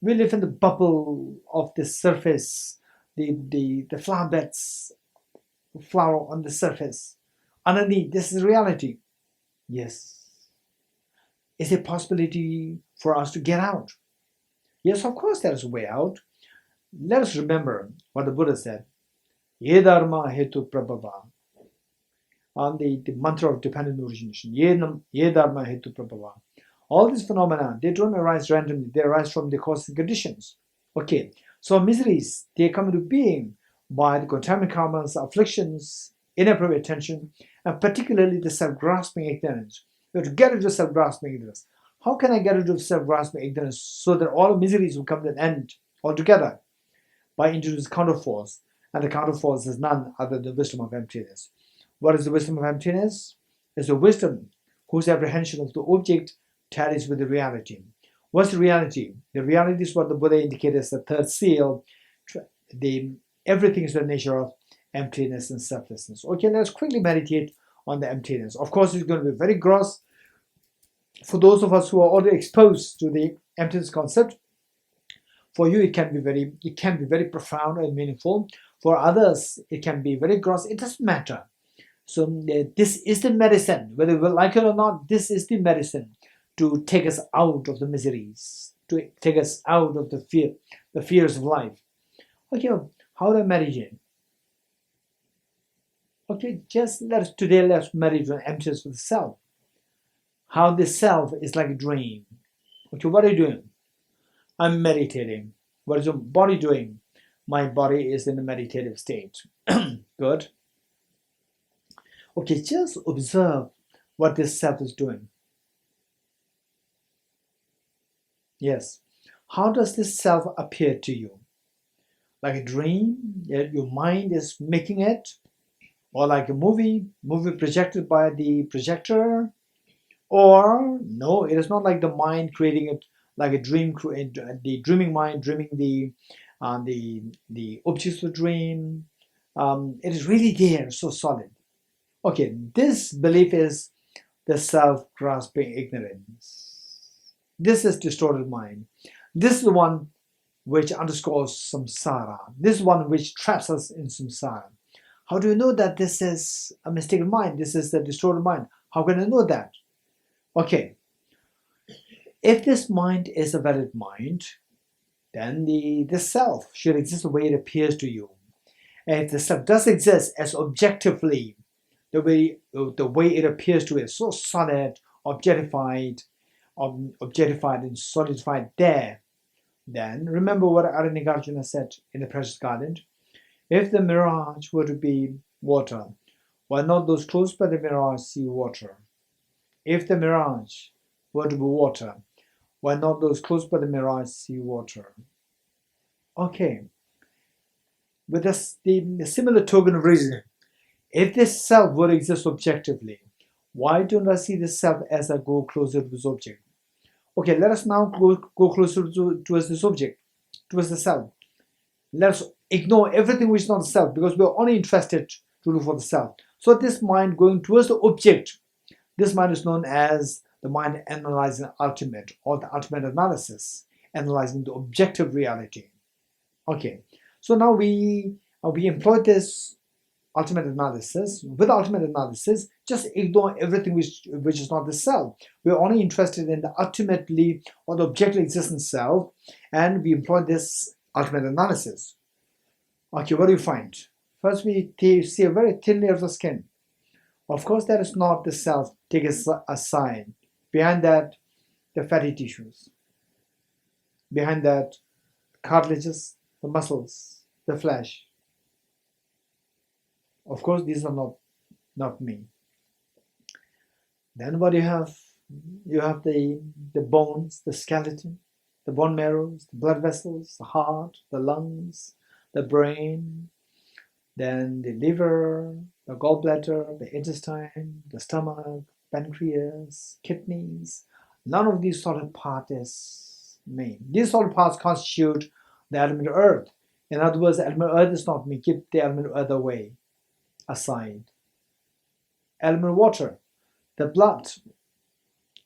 S1: We live in the bubble of the surface, the flower beds, flower on the surface. Underneath, this is reality. Yes. Is there a possibility for us to get out? Yes, of course there is a way out. Let us remember what the Buddha said. Ye dharma hetu prabhava. On the mantra of dependent origination. Ye dharma hetu prabhava. All these phenomena, they don't arise randomly. They arise from the causes and conditions. Okay, so miseries, they come into being by the contaminant karmas, afflictions, inappropriate attention, and particularly the self-grasping ignorance. You have to get rid of self-grasping ignorance. How can I get rid of self-grasping ignorance so that all miseries will come to an end altogether? By introducing counterforce. And the counterforce is none other than the wisdom of emptiness. What is the wisdom of emptiness? It's the wisdom whose apprehension of the object tallies with the reality. What's the reality? The reality is what the Buddha indicated as the third seal. Everything is the nature of emptiness and selflessness. Okay, let's quickly meditate on the emptiness. Of course, it's going to be very gross. For those of us who are already exposed to the emptiness concept, for you it can be very profound and meaningful. For others, it can be very gross. It doesn't matter. So this is the medicine, whether we like it or not. This is the medicine to take us out of the miseries, to take us out of the fears of life. Okay, how do I meditate? Okay, today let's meditate on emptiness with the self. How the self is like a dream. Okay, what are you doing? I'm meditating. What is your body doing? My body is in a meditative state. Good. Okay, just observe what this self is doing. Yes. How does this self appear to you? Like a dream? Your mind is making it? Or like a movie projected by the projector? Or no, it is not like the mind creating it like a dream, the dreaming mind dreaming the objects of dream. It is really there, so solid. Okay, this belief is the self-grasping ignorance. This is distorted mind. This is the one which underscores samsara. This is one which traps us in samsara. How do you know that this is a mistaken mind? This is the distorted mind. How can I know that? Okay, if this mind is a valid mind, then the self should exist the way it appears to you. And if the self does exist as objectively, the way it appears to you, so solid, objectified and solidified there, then remember what Aranagarjuna said in the Precious Garden. If the mirage were to be water, why not those close by the mirage see water? If the mirage were to be water, why not those close by the mirage see water? Okay, with this, the similar token of reasoning, if this self were to exist objectively, why don't I see the self as I go closer to this object? Okay, let us now go closer towards this object, towards the self. Let us ignore everything which is not the self, because we are only interested to look for the self. So this mind going towards the object, this mind is known as the mind analyzing ultimate, or the ultimate analysis, analyzing the objective reality. Okay, so now we employ this ultimate analysis. With ultimate analysis, just ignore everything which is not the self. We're only interested in the ultimately or the objectively existent self, and we employ this ultimate analysis. Okay, what do you find? First, we see a very thin layer of the skin. Of course, that is not the self. Take it aside. Behind that, the fatty tissues. Behind that, cartilages, the muscles, the flesh. Of course, these are not me. Then what you have? You have the bones, the skeleton, the bone marrows, the blood vessels, the heart, the lungs, the brain, then the liver, the gallbladder, the intestine, the stomach, pancreas, kidneys. None of these solid parts is me. These solid parts constitute the element of earth. In other words, the element of earth is not me. Keep the element of earth away, aside. Element of water, the blood.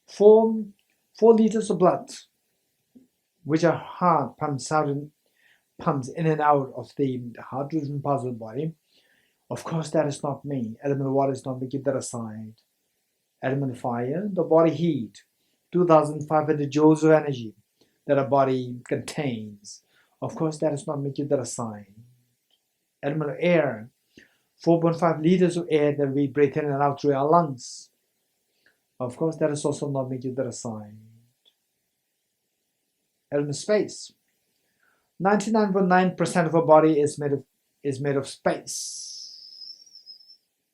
S1: 4 liters of blood, which are heart pumps in and out of the heart to different parts of the body. Of course, that is not me. Element of water is not me. Keep that aside. Element of fire, the body heat, 2,500 joules of energy that a body contains. Of course, that is not me. Keep that aside. Element of air, 4.5 liters of air that we breathe in and out through our lungs. Of course, that is also not me. Keep that aside. Element of space. 99.9% of our body is made of space.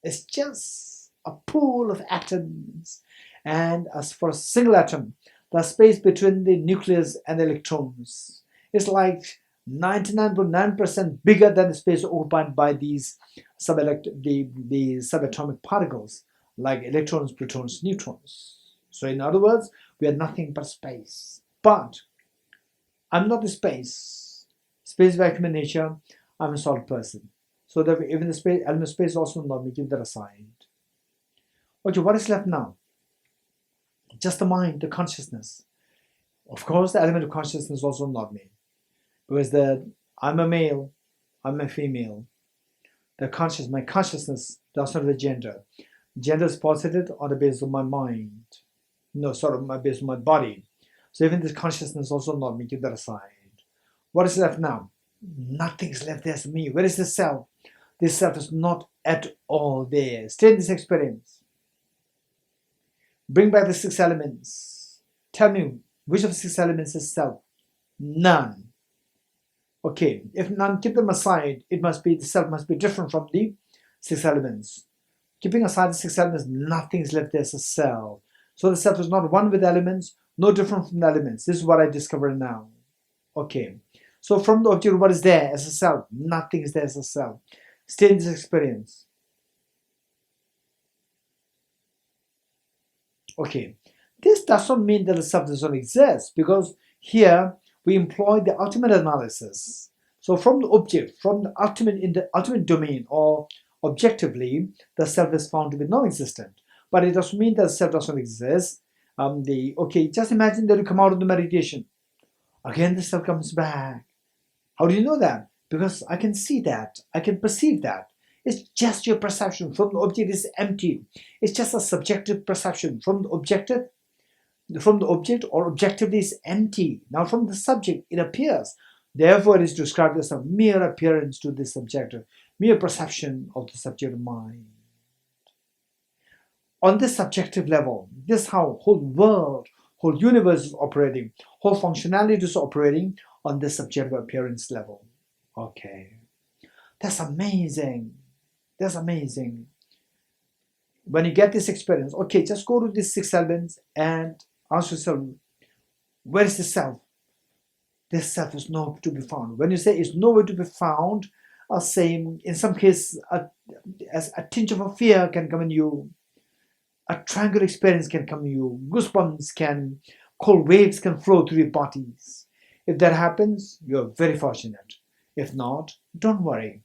S1: It's just a pool of atoms, and as for a single atom, the space between the nucleus and the electrons is like 99.9% bigger than the space occupied by these the subatomic particles like electrons, protons, neutrons. So in other words, we are nothing but space. But I'm not the space. Space vacuum in nature, I'm a solid person. So that even the space, element of space is also not me. Keep that aside. Okay, what is left now? Just the mind, the consciousness. Of course, the element of consciousness is also not me. Because I'm a male, I'm a female. My consciousness does not have a gender. Gender is posited on the basis of my mind. No, sorry, on the basis of my body. So even this consciousness is also not me. Keep that aside. What is left now? Nothing is left there as me. Where is the self? This self is not at all there. Stay in this experience. Bring back the 6 elements. Tell me, which of the 6 elements is self? None. Okay, if none, keep them aside. The self must be different from the 6 elements. Keeping aside the 6 elements, nothing is left there as a self. So the self is not one with elements, no different from the elements. This is what I discover now. Okay, so from the object, what is there as a self? Nothing is there as a self. Stay in this experience. Okay, this does not mean that the self does not exist, because here we employ the ultimate analysis. So from the object, from the ultimate, in the ultimate domain, or objectively, the self is found to be non-existent. But it doesn't mean that the self doesn't exist. Okay, just imagine that you come out of the meditation. Again, the self comes back. How do you know that? Because I can see that. I can perceive that. It's just your perception. From the object is empty. It's just a subjective perception. From the object or objectively is empty. Now from the subject it appears. Therefore it is described as a mere appearance to the subjective, mere perception of the subjective mind. On this subjective level, this is how whole world, whole universe is operating, whole functionality is operating on this subjective appearance level. Okay, that's amazing. That's amazing. When you get this experience, okay, just go to these 6 elements and ask yourself, where is the self? This self is nowhere to be found. When you say it's nowhere to be found, I'll say in some cases as a tinge of a fear can come in you, a triangular experience can come in you, goosebumps can, cold waves can flow through your bodies. If that happens, you're very fortunate. If not, don't worry.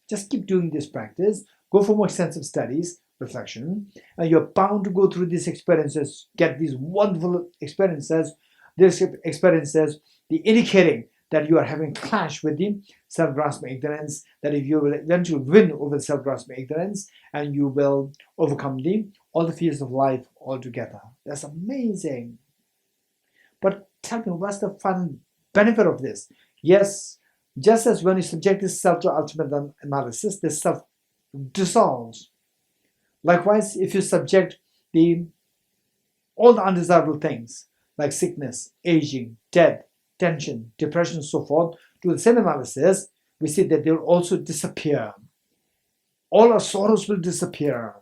S1: Just keep doing this practice. Go for more extensive studies, reflection, and you're bound to go through these experiences, get these wonderful experiences, the indicating that you are having clash with the self-grasping ignorance, that if you will eventually win over the self-grasping ignorance, and you will overcome all the fears of life altogether. That's amazing. But tell me, what's the fun benefit of this? Yes, just as when you subject this self to ultimate analysis, this self dissolves. Likewise, if you subject all the undesirable things like sickness, aging, death, tension, depression, and so forth to the same analysis, we see that they will also disappear. All our sorrows will disappear.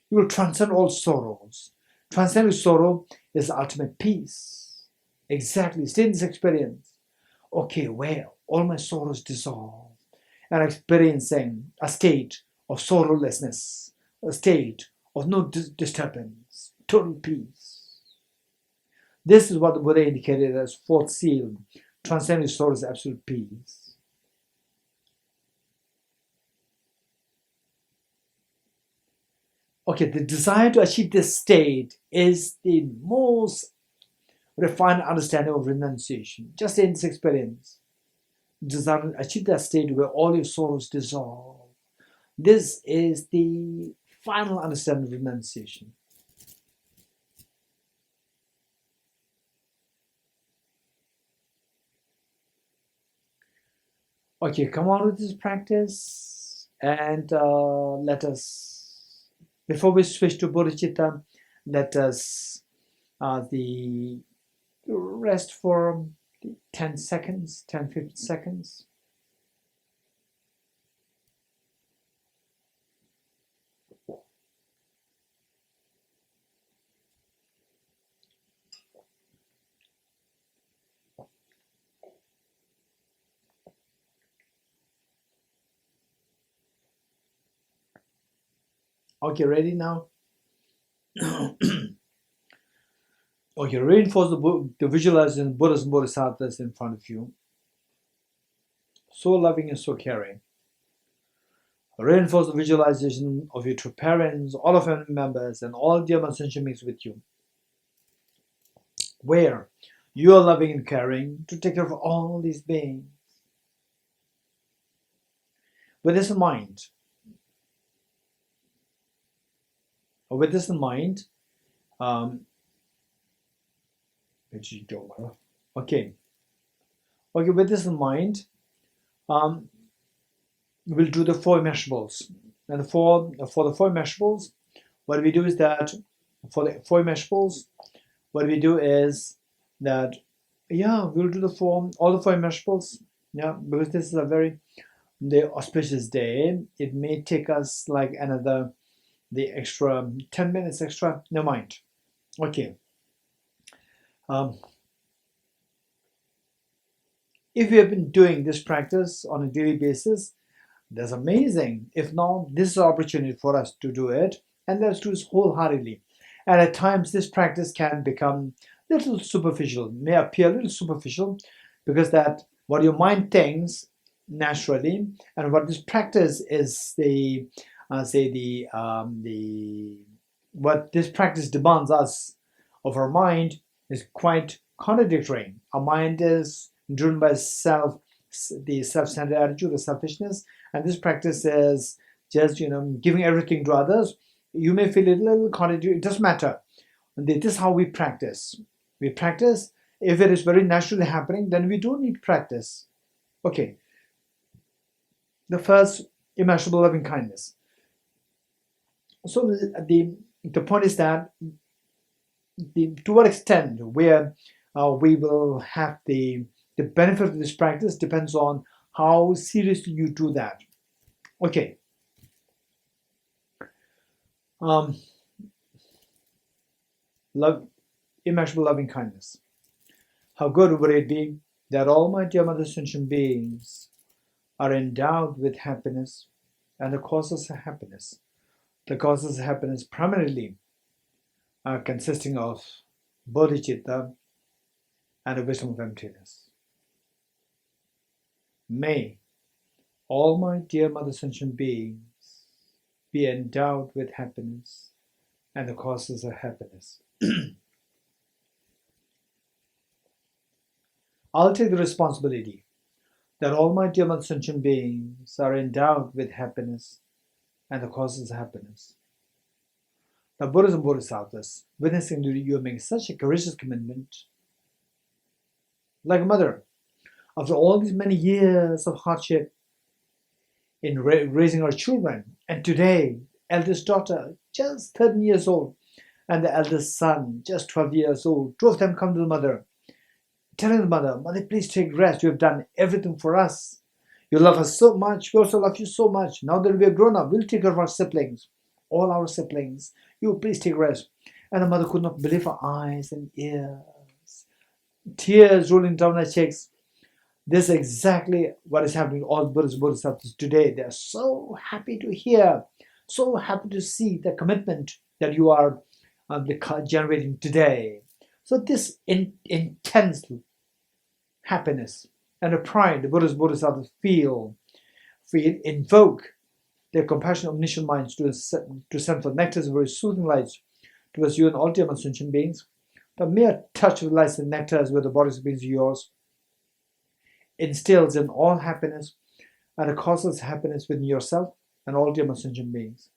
S1: You will transcend all sorrows. Transcending sorrow is the ultimate peace. Exactly. Stay in this experience. Okay, well, all my sorrows dissolve, and experiencing a state of sorrowlessness, a state of no disturbance, total peace. This is what the Buddha indicated as fourth seal, transcending sorrow is absolute peace. Okay, the desire to achieve this state is the most refined understanding of renunciation. Just in this experience, desire to achieve that state where all your sorrows dissolve. This is the final understanding of renunciation. Okay, come on with this practice, and let us, before we switch to bodhicitta, let us rest for 10 seconds, 10-15 seconds. Okay, ready now? Okay, reinforce the visualizing Buddhas and Bodhisattvas in front of you. So loving and so caring. Reinforce the visualization of your true parents, all of family members, and all dear sentient beings with you, where you are loving and caring to take care of all these beings. With this in mind, okay, with this in mind, we'll do the 4 immeasurables. And for the 4 immeasurables, what we do is that for the 4 immeasurables, what we do is that, we'll do all the 4 immeasurables, because this is a very auspicious day. It may take us like the extra 10 minutes extra, no mind. Okay. If you have been doing this practice on a daily basis, that's amazing. If not, this is an opportunity for us to do it, and let's do this wholeheartedly. And at times this practice can become a little superficial, may appear a little superficial, because that what your mind thinks naturally, and what this practice is the what this practice demands us of our mind is quite contradictory. Our mind is driven by the self-centered attitude of selfishness, and this practice is just giving everything to others. You may feel a little contradictory. It doesn't matter. This is how we practice. We practice. If it is very naturally happening, then we don't need practice. Okay. The first, immeasurable loving kindness. So the point is that to what extent where we will have the benefit of this practice depends on how seriously you do that. Okay. Immeasurable loving kindness. How good would it be that all my dear Mother sentient beings are endowed with happiness and the causes of happiness. The causes of happiness primarily are consisting of bodhicitta and the wisdom of emptiness. May all my dear Mother sentient beings be endowed with happiness and the causes of happiness. I'll take the responsibility that all my dear Mother sentient beings are endowed with happiness and the causes of happiness. The Buddhas and Bodhisattvas, witnessing you making such a courageous commitment, like a mother, after all these many years of hardship in raising our children, and today, eldest daughter, just 13 years old, and the eldest son, just 12 years old, two of them come to the mother, telling the mother, Mother, please take rest. You have done everything for us. You love us so much. We also love you so much. Now that we are grown up, we'll take care of our siblings, all our siblings. You please take rest. And the mother could not believe her eyes and ears. Tears rolling down her cheeks. This is exactly what is happening to all Buddhist Bodhisattvas today. They are so happy to hear, so happy to see the commitment that you are generating today. So this intense happiness and the pride the Buddhist Bodhisattvas feel invoke their compassionate omniscient minds to send for nectars of very soothing lights towards you and all dear sentient beings. The mere touch of lights and nectars with the bodies of beings of yours instills in all happiness and it causes happiness within yourself and all dear sentient beings.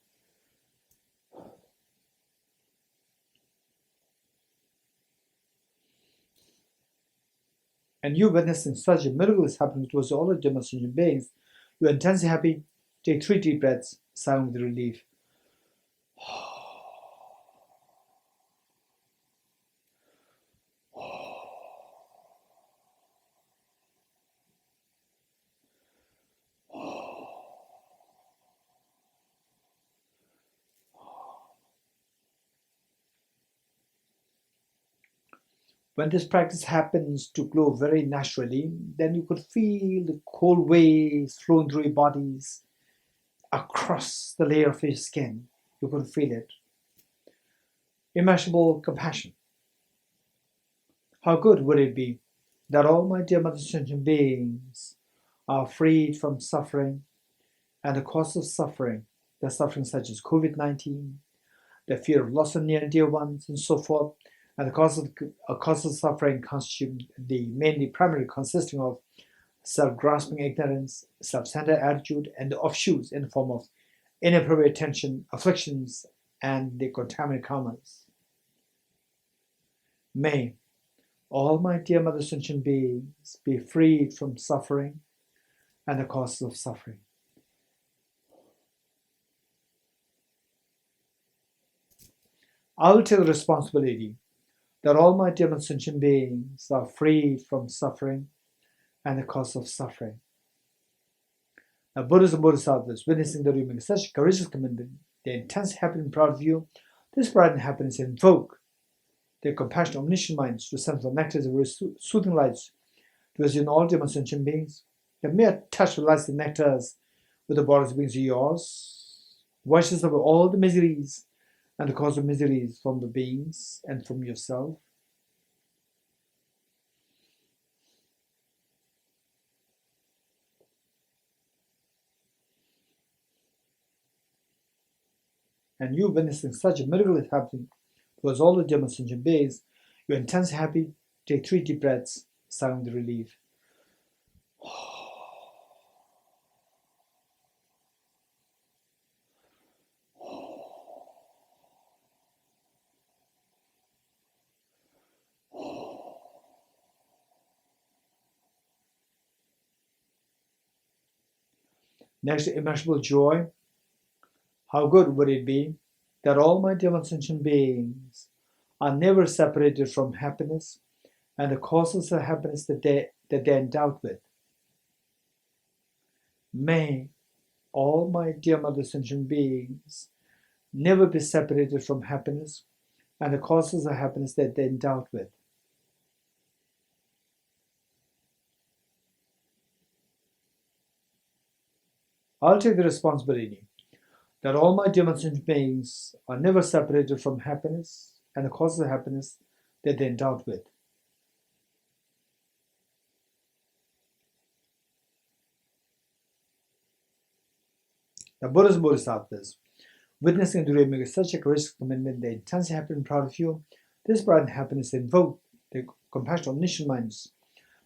S1: And you witnessing such a miracle is happening towards all the dear sentient beings, you are intensely happy. Take 3 deep breaths, sighing with relief. When this practice happens to flow very naturally, then you could feel the cold waves flowing through your bodies across the layer of your skin. You could feel it. Immeasurable compassion. How good would it be that all my dear Mother sentient beings are freed from suffering and the cause of suffering, the suffering such as COVID-19, the fear of loss of near and dear ones, and so forth, and the cause of suffering constitute mainly primarily consisting of self-grasping ignorance, self-centered attitude, and the offshoots in the form of inappropriate attention, afflictions, and the contaminated karmas. May all my dear Mother sentient beings be freed from suffering and the causes of suffering. I will take the responsibility that all my dear sentient beings are freed from suffering and the cause of suffering. Now, Buddhas and Bodhisattvas, witnessing that you make such courageous commitment, their intense happiness and proud of you, this pride and happiness invoke their compassionate omniscient minds to send the nectars of soothing lights towards you and all dear sentient beings. The mere touch of lights and nectars with the bodies of beings of yours washes away all the miseries and the cause of miseries from the beings and from yourself. And you witnessing such a miracle is happening towards all the German sentient beings, you're intensely happy. Take 3 deep breaths, sound the relief. Next, immeasurable joy. How good would it be that all my German sentient beings are never separated from happiness and the causes of happiness that they're endowed with. May all my dear mother sentient beings never be separated from happiness and the causes of happiness that they're endowed with. I'll take the responsibility that all my dear sentient beings are never separated from happiness and the causes of happiness that they're endowed with. The Buddhist Bodhisattvas, witnessing the remake such a courageous commitment, they intensely happy and proud of you. This pride and happiness invoke the compassionate omniscient minds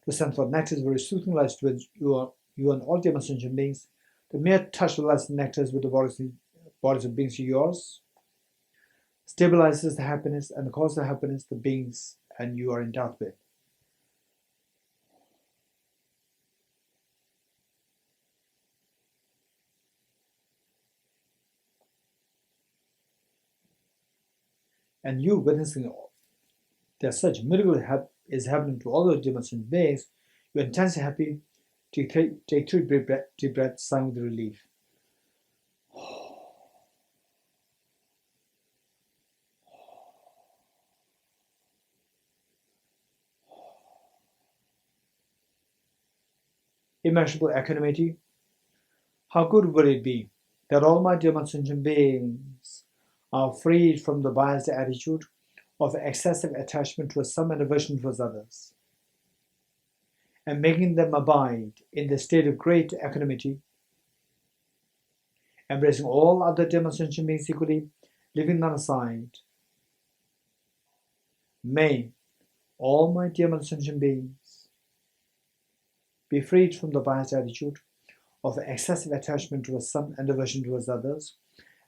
S1: to send forth nectars very soothing lights towards you and all dear sentient beings. The mere touch of lights and nectars with the bodies of beings yours stabilizes the happiness and the cause of happiness the beings and you are endowed with. And you witnessing that such miracle is happening to all the dimension beings, you're intensely happy. Take 3 deep breaths, sound with relief. Immeasurable equanimity. How good would it be that all my dear sentient beings are freed from the biased attitude of excessive attachment towards some and aversion towards others, and making them abide in the state of great equanimity, embracing all other dear sentient beings equally, leaving none aside. May all my dear sentient beings be freed from the biased attitude of excessive attachment towards some and aversion towards others,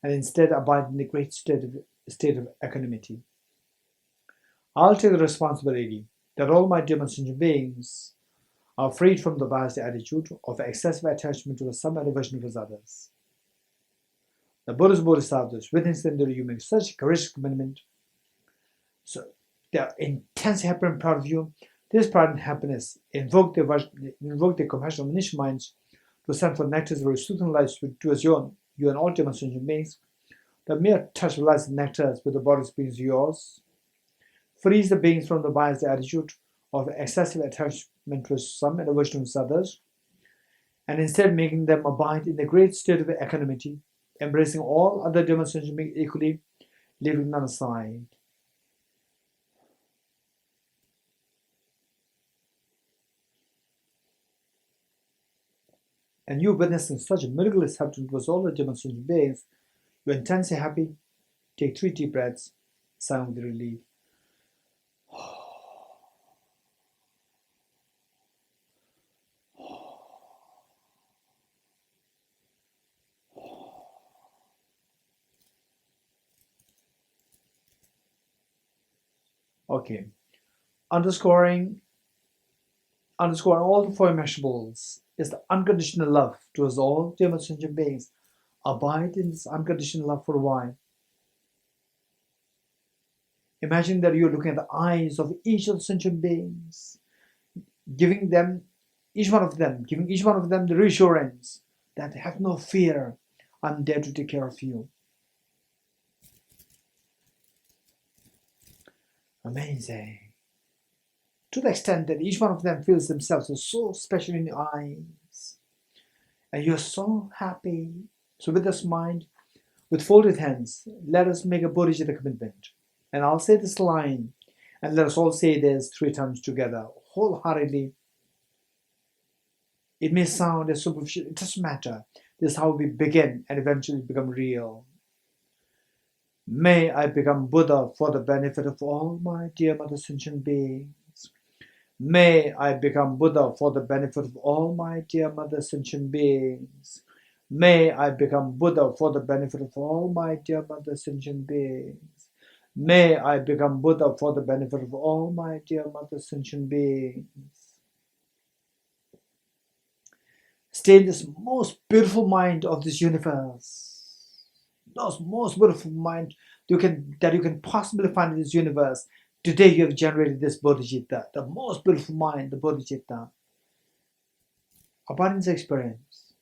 S1: and instead abide in the great state of equanimity. I'll take the responsibility that all my dear sentient beings are freed from the biased attitude of excessive attachment towards some and aversion towards others. The Buddhist Bodhisattvas, witnessing that you make such a courageous commitment, so they are intensely happy and proud of you. This pride and happiness invoke the compassion of omniscient minds to send forth nectars very soothing lights towards you and all dear sentient beings. The mere touch of lights and nectars with the bodies beings yours frees the beings from the biased attitude of excessive attachment to some and aversion to others, and instead making them abide in the great state of equanimity, embracing all other dear sentient beings equally, leaving none aside. And you witnessing such a miracle is happening towards all the dear sentient beings, you're intensely happy. Take 3 deep breaths, sound with relief. Okay, underscoring all the 4 immeasurables is the unconditional love towards all dear sentient beings. Abide in this unconditional love for a while. Imagine that you're looking at the eyes of each of the sentient beings, giving each one of them the reassurance that have no fear, I'm there to take care of you. Amazing. To the extent that each one of them feels themselves so special in your eyes, and you're so happy. So with this mind, With folded hands, let us make a Bodhicitta commitment. And I'll say this line, and let us all say this 3 times together, wholeheartedly. It may sound as superficial, it doesn't matter. This is how we begin and eventually become real. May I become Buddha for the benefit of all my dear mother sentient beings. May I become Buddha for the benefit of all my dear mother sentient beings. May I become Buddha for the benefit of all my dear mother sentient beings. May I become Buddha for the benefit of all my dear mother sentient beings. Stay in this most beautiful mind of this universe. The most beautiful mind that you can possibly find in this universe. Today you have generated this Bodhicitta, the most beautiful mind, the Bodhicitta. Abundance experience.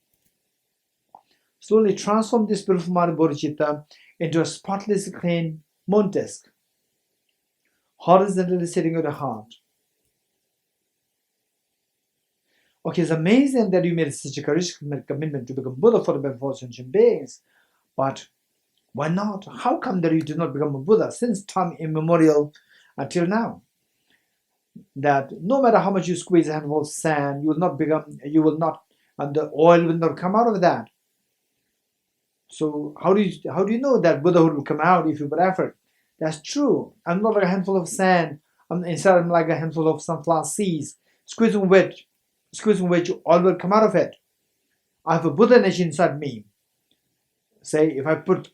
S1: Slowly transform this beautiful mind of Bodhicitta into a spotless, clean moon disk, horizontally sitting at the heart. Okay, it's amazing that you made such a courageous commitment to become Buddha for the benefit of sentient beings, but why not? How come that you did not become a Buddha since time immemorial until now? That no matter how much you squeeze a handful of sand, and the oil will not come out of that. So how do you know that Buddhahood will come out if you put effort? That's true. I'm not like a handful of sand. I'm like a handful of sunflower seeds, squeezing which oil will come out of it. I have a Buddha nature inside me. Say, if I put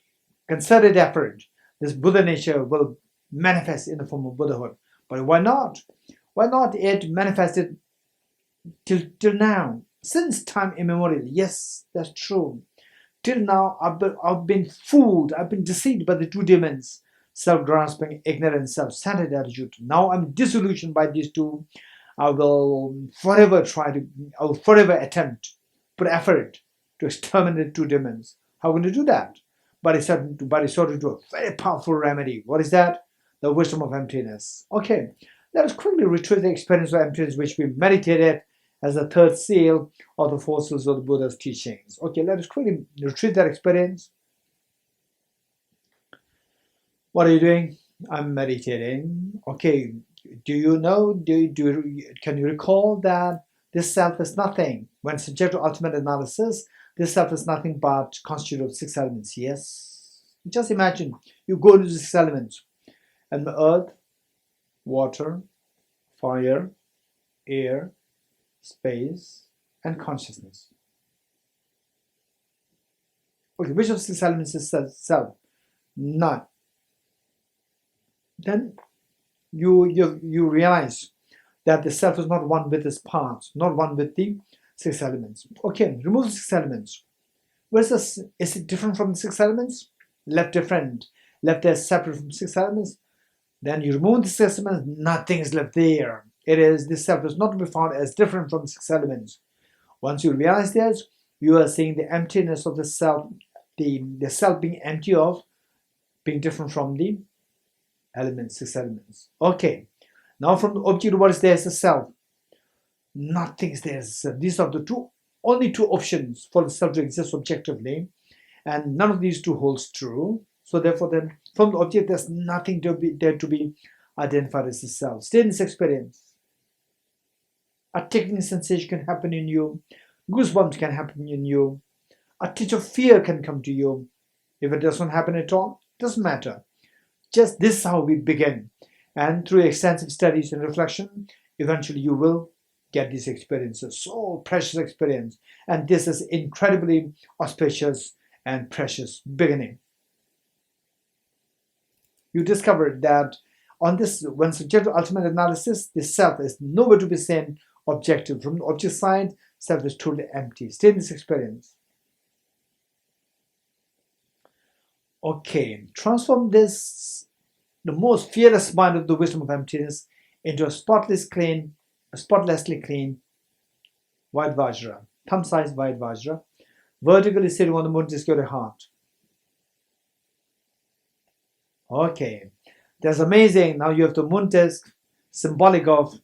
S1: concerted effort, this Buddha nature will manifest in the form of Buddhahood. But why not? Why not it manifested till now? Since time immemorial. Yes, that's true. Till now, I've been fooled, I've been deceived by the 2 demons, self-grasping, ignorant, self-centered attitude. Now I'm disillusioned by these 2. I will forever attempt, put effort to exterminate 2 demons. How can you do that? But it's sort of a very powerful remedy. What is that? The wisdom of emptiness. Okay, let us quickly retrieve the experience of emptiness which we meditated as the 3rd seal of the 4 seals of the Buddha's teachings. Okay, let us quickly retrieve that experience. What are you doing? I'm meditating. Okay, do you know, can you recall that this self is nothing? When subject to ultimate analysis, this self is nothing but constituted of 6 elements. Yes? Just imagine, you go into the 6 elements, and the earth, water, fire, air, space, and consciousness. Okay, which of 6 elements is self? None. Then you realize that the self is not one with its parts, not one with the 6 elements. Okay, remove the 6 elements. Where's this? Is it different from the 6 elements? Left different. Left as separate from 6 elements. Then you remove the 6 elements, nothing is left there. This self is not to be found as different from 6 elements. Once you realize this, you are seeing the emptiness of the self, the self being empty of, being different from the elements, 6 elements. Okay, now from the object, what is there as the self? Nothing is there as the self. These are the only 2 options for the self to exist objectively, and none of these 2 holds true. So therefore, then from the object, there's nothing to be identified as the self. Stay in this experience. A tingling sensation can happen in you. Goosebumps can happen in you. A touch of fear can come to you. If it doesn't happen at all, it doesn't matter. Just this is how we begin. And through extensive studies and reflection, eventually you will get these experiences. So precious experience. And this is incredibly auspicious and precious beginning. You discovered that on this, when subject to ultimate analysis, the self is nowhere to be seen objective. From the object side, self is totally empty. Stay in this experience. Okay, transform this, the most fearless mind of the wisdom of emptiness, into a spotlessly clean, white Vajra, thumb-sized white Vajra, vertically sitting on the moon disk of your heart. Okay, that's amazing. Now you have the moon disk, symbolic of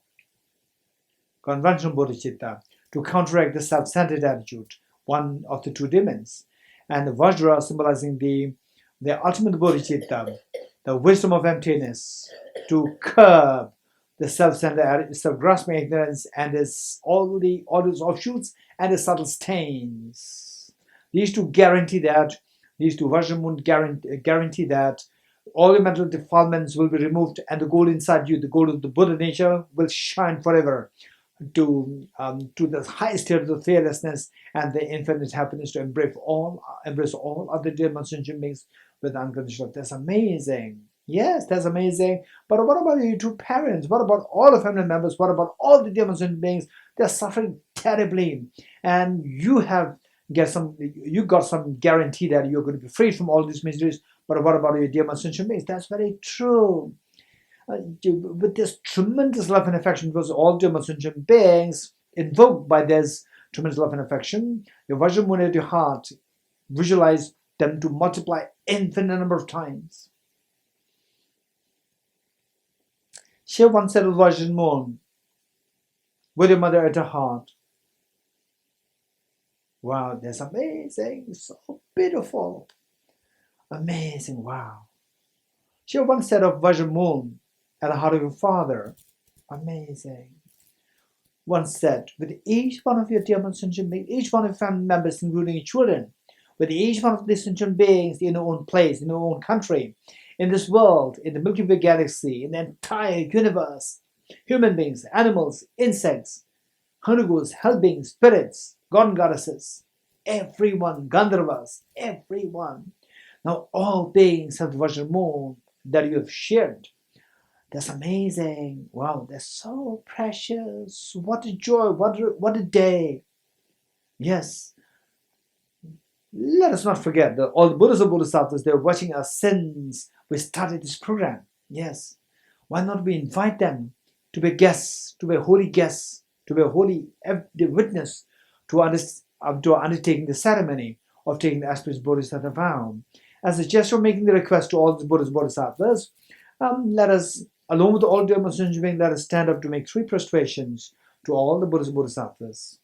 S1: conventional bodhicitta, to counteract the self-centered attitude, one of the 2 demons. and the Vajra symbolizing the ultimate bodhicitta, the wisdom of emptiness, to curb the self-centered, self-grasping ignorance and all its offshoots and the subtle stains. These two guarantee that, these two Vajramoon guarantee that all your mental defilements will be removed and the gold inside you, the gold of the Buddha nature, will shine forever to the highest state of fearlessness and the infinite happiness to embrace all other demon sentient beings with unconditional love. That's amazing. Yes, that's amazing. But what about your two parents? What about all the family members? What about all the demon sentient beings? They're suffering terribly, and you got some guarantee that you're going to be free from all these miseries. But what about your demon sentient beings? That's very true. With this tremendous love and affection towards all demon sentient beings, invoked by this tremendous love and affection, your Vajramoon at your heart, visualize them to multiply infinite number of times. Share one set of Vajramoon with your mother at her heart. Wow, that's amazing, so beautiful, amazing, wow. Share one set of Vajramoon at the heart of your father. Amazing. One set with each one of your demon sentient beings, each one of your family members, including your children, with each one of these sentient beings in their own place, in their own country, in this world, in the Milky Way galaxy, in the entire universe. Human beings, animals, insects, Hanugos, hell beings, spirits, god and goddesses, everyone, Gandharvas, everyone. Now all beings have the Vajramoon that you have shared. That's amazing. Wow, that's so precious. What a joy. What a day. Yes. Let us not forget that all the Buddhas and Bodhisattvas, they're watching us since we started this program. Yes. Why not we invite them to be guests, to be holy guests, to be a holy witness to undertaking the ceremony of taking the aspirational Bodhisattva vow. As a gesture of making the request to all the Buddhas and Bodhisattvas, let us, along with all demon sentient beings, let us stand up to make 3 prostrations to all the Buddhas and Bodhisattvas.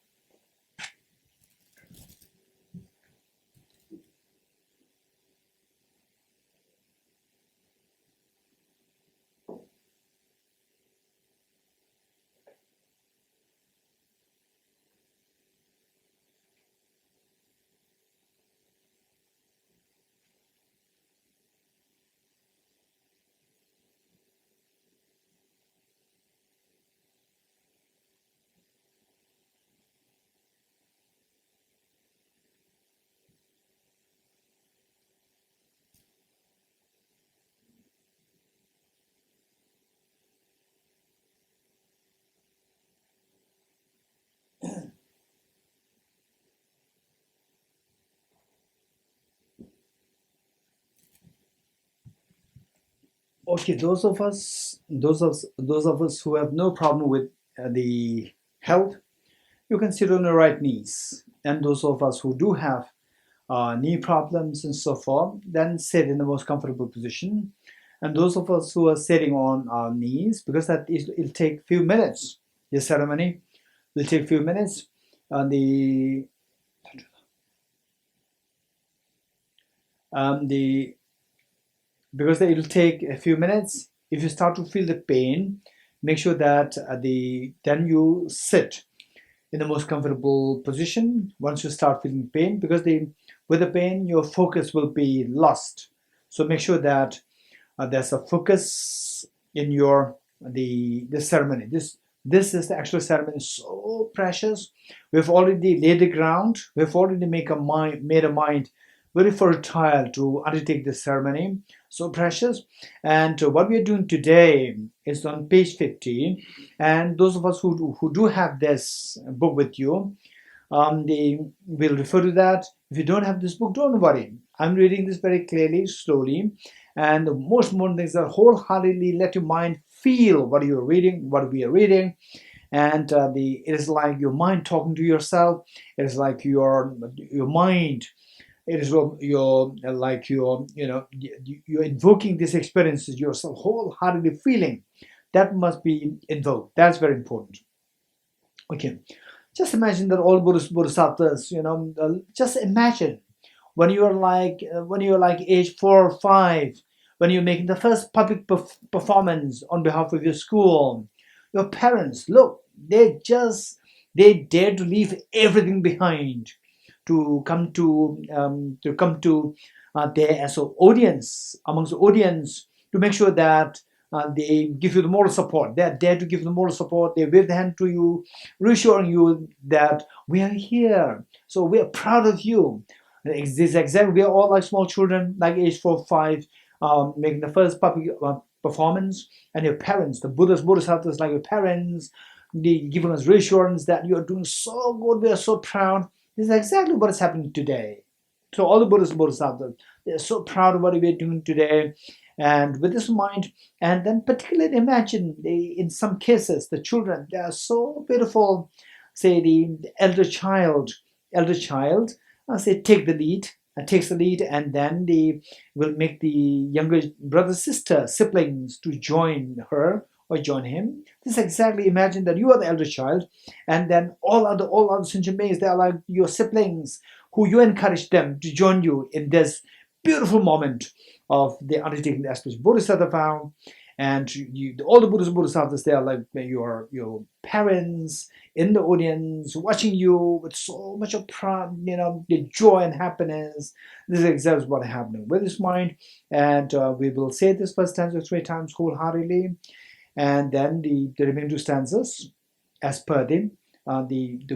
S1: Okay, those of us who have no problem with the health, you can sit on your right knees. And those of us who do have knee problems and so forth, then sit in the most comfortable position. And those of us who are sitting on our knees, because it'll take a few minutes, the ceremony will take a few minutes. Because it'll take a few minutes. If you start to feel the pain, make sure that then you sit in the most comfortable position once you start feeling pain, because with the pain your focus will be lost. So make sure that there's a focus in the ceremony. This is the actual ceremony, so precious. We've already laid the ground. We've already made a mind very fertile to undertake this ceremony. So precious. And what we are doing today is on page 50. And those of us who do have this book with you, they will refer to that. If you don't have this book, don't worry. I'm reading this very clearly, slowly. And the most important things are wholeheartedly let your mind feel what you're reading, what we are reading. And it is like your mind talking to yourself. It is like your mind. It is you're invoking these experiences yourself, wholeheartedly feeling. That must be invoked. That's very important. Okay, just imagine that all Buddhist Bodhisattvas, just imagine when you're like age 4 or 5, when you're making the first public performance on behalf of your school, your parents, look, they dare to leave everything behind to come to there as an audience, amongst the audience, to make sure that they give you the moral support. They dare to give the moral support. They wave the hand to you, reassuring you that we are here. So we are proud of you. This exam, we are all like small children, like age 4 or 5, making the first public performance, and your parents, the Buddhas, Bodhisattvas, like your parents, they giving us reassurance that you are doing so good. We are so proud. This is exactly what is happening today. So all the Buddhas, Bodhisattvas, they are so proud of what we are doing today. And with this in mind, and then particularly imagine, in some cases, the children, they are so beautiful. Say the elder child, say take the lead, takes the lead, and then they will make the younger brother, sister, siblings to join her or join him. This is exactly, imagine that you are the elder child, and then all other sentient beings, they are like your siblings, who you encourage them to join you in this beautiful moment of the undertaking the aspiration Bodhisattva vow. And all the Buddhas, Bodhisattvas, they are like your parents in the audience, watching you with so much of pride, the joy and happiness. This is exactly what is happening with this mind. And we will say this first stanza 3 times wholeheartedly, and then the remaining 2 stanzas as per the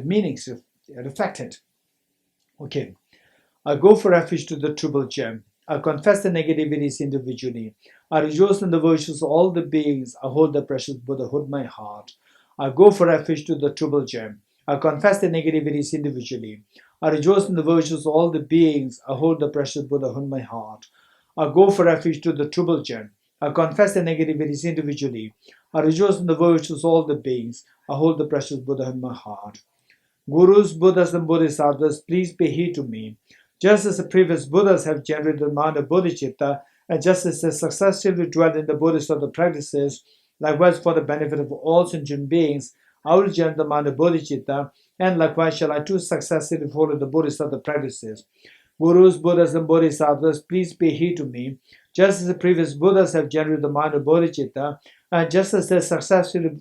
S1: meanings reflected. Okay. I go for refuge to the triple gem. I confess the negativities individually. I rejoice in the virtues of all the beings. I hold the precious Buddhahood in my heart. I go for refuge to the triple gem. I confess the negativities individually. I rejoice in the virtues of all the beings. I hold the precious Buddhahood in my heart. I go for refuge to the triple gem. I confess the negativities individually. I rejoice in the virtues of all the beings. I hold the precious Buddhahood in my heart. Gurus, Buddhas, and Bodhisattvas, please pay heed to me. Just as the previous Buddhas have generated the mind of bodhicitta, and just as they successfully dwell in the Bodhisattva practices, likewise for the benefit of all sentient beings, I will generate the mind of bodhicitta, and likewise shall I too successfully follow the Bodhisattva practices. Gurus, Buddhas, and Bodhisattvas, please pay heed to me. Just as the previous Buddhas have generated the mind of bodhicitta, and just as they successfully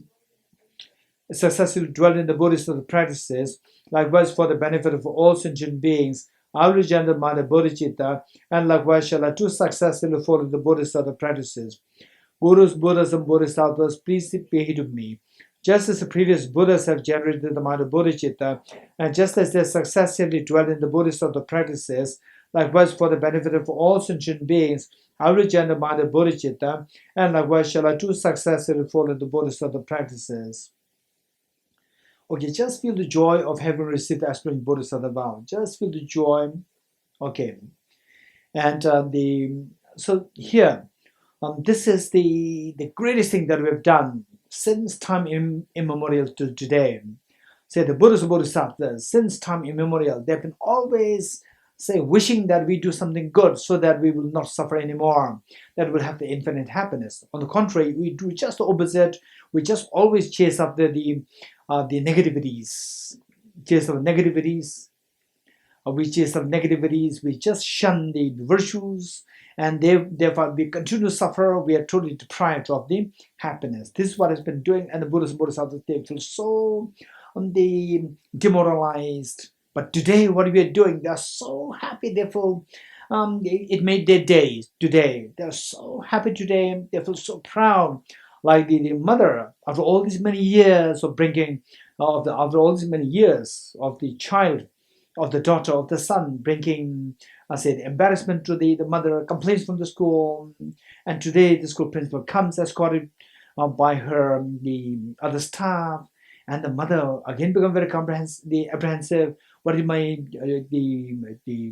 S1: dwell in the Bodhisattva practices, likewise for the benefit of all sentient beings, I will generate the mind of bodhicitta, and likewise shall I too successfully follow the Bodhisattva practices. Gurus, Buddhas, and Bodhisattvas, please pay heed to me. Just as the previous Buddhas have generated the mind of bodhicitta, and just as they successfully dwell in the Bodhisattva practices, likewise for the benefit of all sentient beings, I will generate the mind of bodhicitta, and likewise shall I too successfully follow the Bodhisattva practices. Okay, just feel the joy of having received the aspiring Bodhisattva vow. Just feel the joy. Okay, and so here, this is the greatest thing that we have done since time immemorial to today. Say the Buddhas and Bodhisattvas, since time immemorial, they've been always wishing that we do something good so that we will not suffer anymore, that we'll have the infinite happiness. On the contrary, we do just the opposite. We just always chase after the negativities. We chase after negativities. We just shun the virtues, and therefore we continue to suffer. We are totally deprived of the happiness. This is what has been doing, and the Buddhas and Bodhisattvas, they feel so demoralized. But today, what we are doing, they are so happy. They feel it made their days today. They are so happy today. They feel so proud, like the mother, after all these many years of bringing, after all these many years of the child, of the daughter, of the son, bringing, embarrassment to the mother, complaints from the school, and today the school principal comes escorted by the other staff, and the mother again become very apprehensive. What is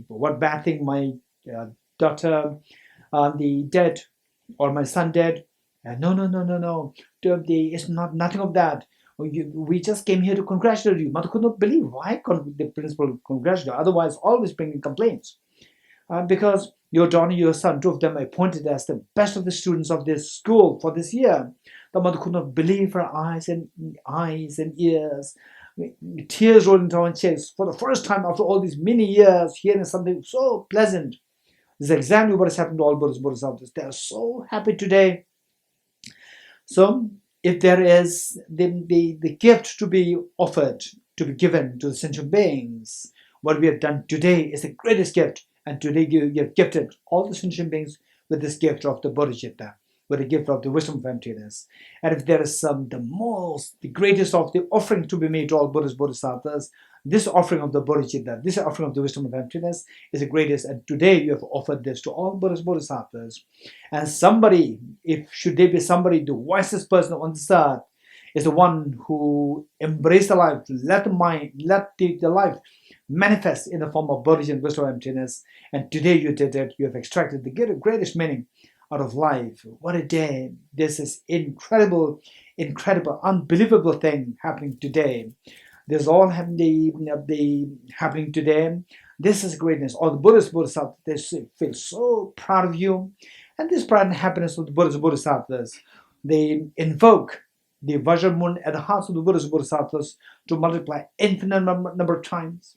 S1: what bad thing my daughter, dead, or my son dead? No. It's nothing of that. We just came here to congratulate you. Mother could not believe why the principal congratulated her. Otherwise, always bringing complaints. Because your daughter, your son, two of them appointed as the best of the students of this school for this year. The mother could not believe her eyes and ears. tears rolling into our chest for the first time after all these many years, hearing something so pleasant. This is exactly what is happening to all Buddhist Bodhisattvas. They are so happy today. So, if there is the gift to be offered, to be given to the sentient beings, what we have done today is the greatest gift. And today you have gifted all the sentient beings with this gift of the Bodhicitta, with the gift of the wisdom of emptiness. And if there is the greatest of the offering to be made to all Buddhist Bodhisattvas, this offering of the Bodhicitta, this offering of the wisdom of emptiness is the greatest. And today you have offered this to all Buddhist Bodhisattvas. And somebody, should there be somebody, the wisest person on this earth, is the one who embraced the life, let the life manifest in the form of bodhicitta, wisdom of emptiness. And today you did it. You have extracted the greatest meaning out of life. What a day. This is incredible, unbelievable thing happening today. This is all happening today. This is greatness. All the Buddhist Bodhisattvas, they feel so proud of you. And this pride and happiness of the Buddhist Bodhisattvas, they invoke the Vajramoon at the hearts of the Buddhist Bodhisattvas to multiply infinite number of times.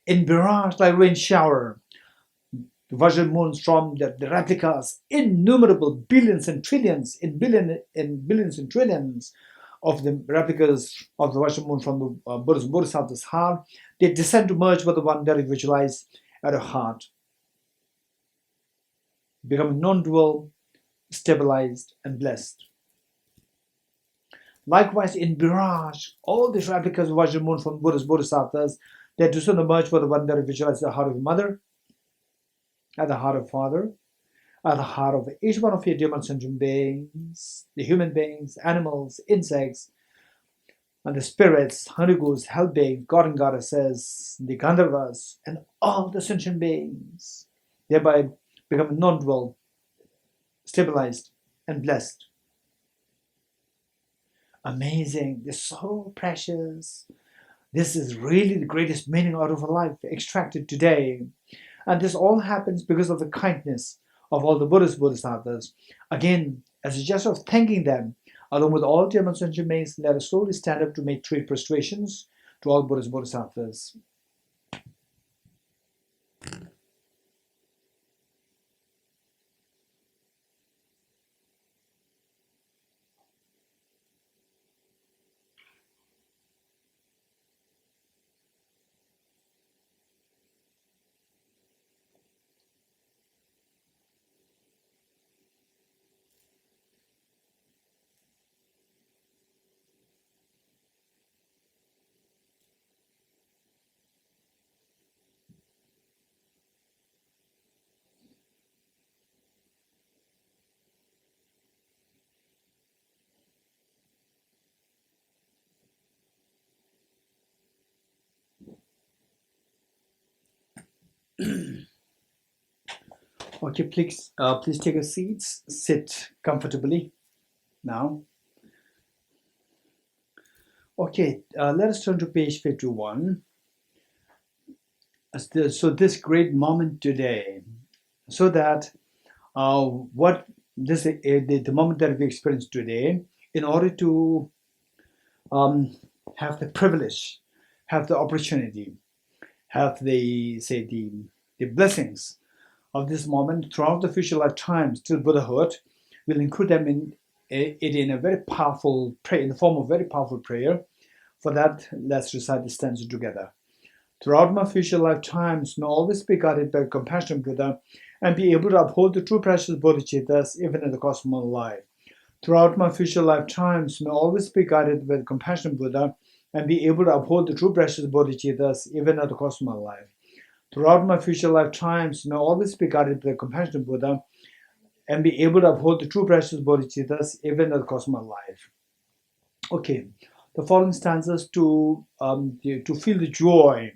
S1: In barrage like rain shower, the Vajramoons from the replicas, innumerable billions and trillions, billions and trillions of the replicas of the Vajramoon from the Buddhist Bodhisattva's heart, they descend to merge with the one that is visualized at her heart, becoming non-dual, stabilized, and blessed. Likewise, in barrage, all these replicas of Vajramoon from Buddhist Bodhisattvas, they descend to merge with the one that is visualized at the heart of mother, at the heart of father, at the heart of each one of your human sentient beings, the human beings, animals, insects, and the spirits, harigus, hell beings, god and goddesses, the Gandharvas, and all the sentient beings, thereby become non-dual, stabilized, and blessed. Amazing. This is so precious. This is really the greatest meaning out of a life extracted today. And this all happens because of the kindness of all the Buddhist Bodhisattvas. Again, as a gesture of thanking them, along with all German sentient beings, let us slowly stand up to make 3 prostrations to all Buddhist Bodhisattvas. Okay, please take your seats. Sit comfortably now. Okay, let us turn to page 51. So this great moment today, so that the moment that we experience today, in order to have the privilege, have the opportunity, have the blessings of this moment throughout the future lifetimes till Buddhahood, we'll include them in a very powerful prayer, in the form of very powerful prayer. For that, let's recite the stanza together. Throughout my future lifetimes, may always be guided by compassionate Buddha and be able to uphold the true precious bodhicittas even in the cost of my life. Throughout my future lifetimes, may always be guided by the compassionate Buddha and be able to uphold the true precious bodhicittas even at the cost of my life. Throughout my future lifetimes, may always be guided by the compassionate Buddha and be able to uphold the true precious bodhicittas even at the cost of my life. Okay, the following stanzas to feel the joy,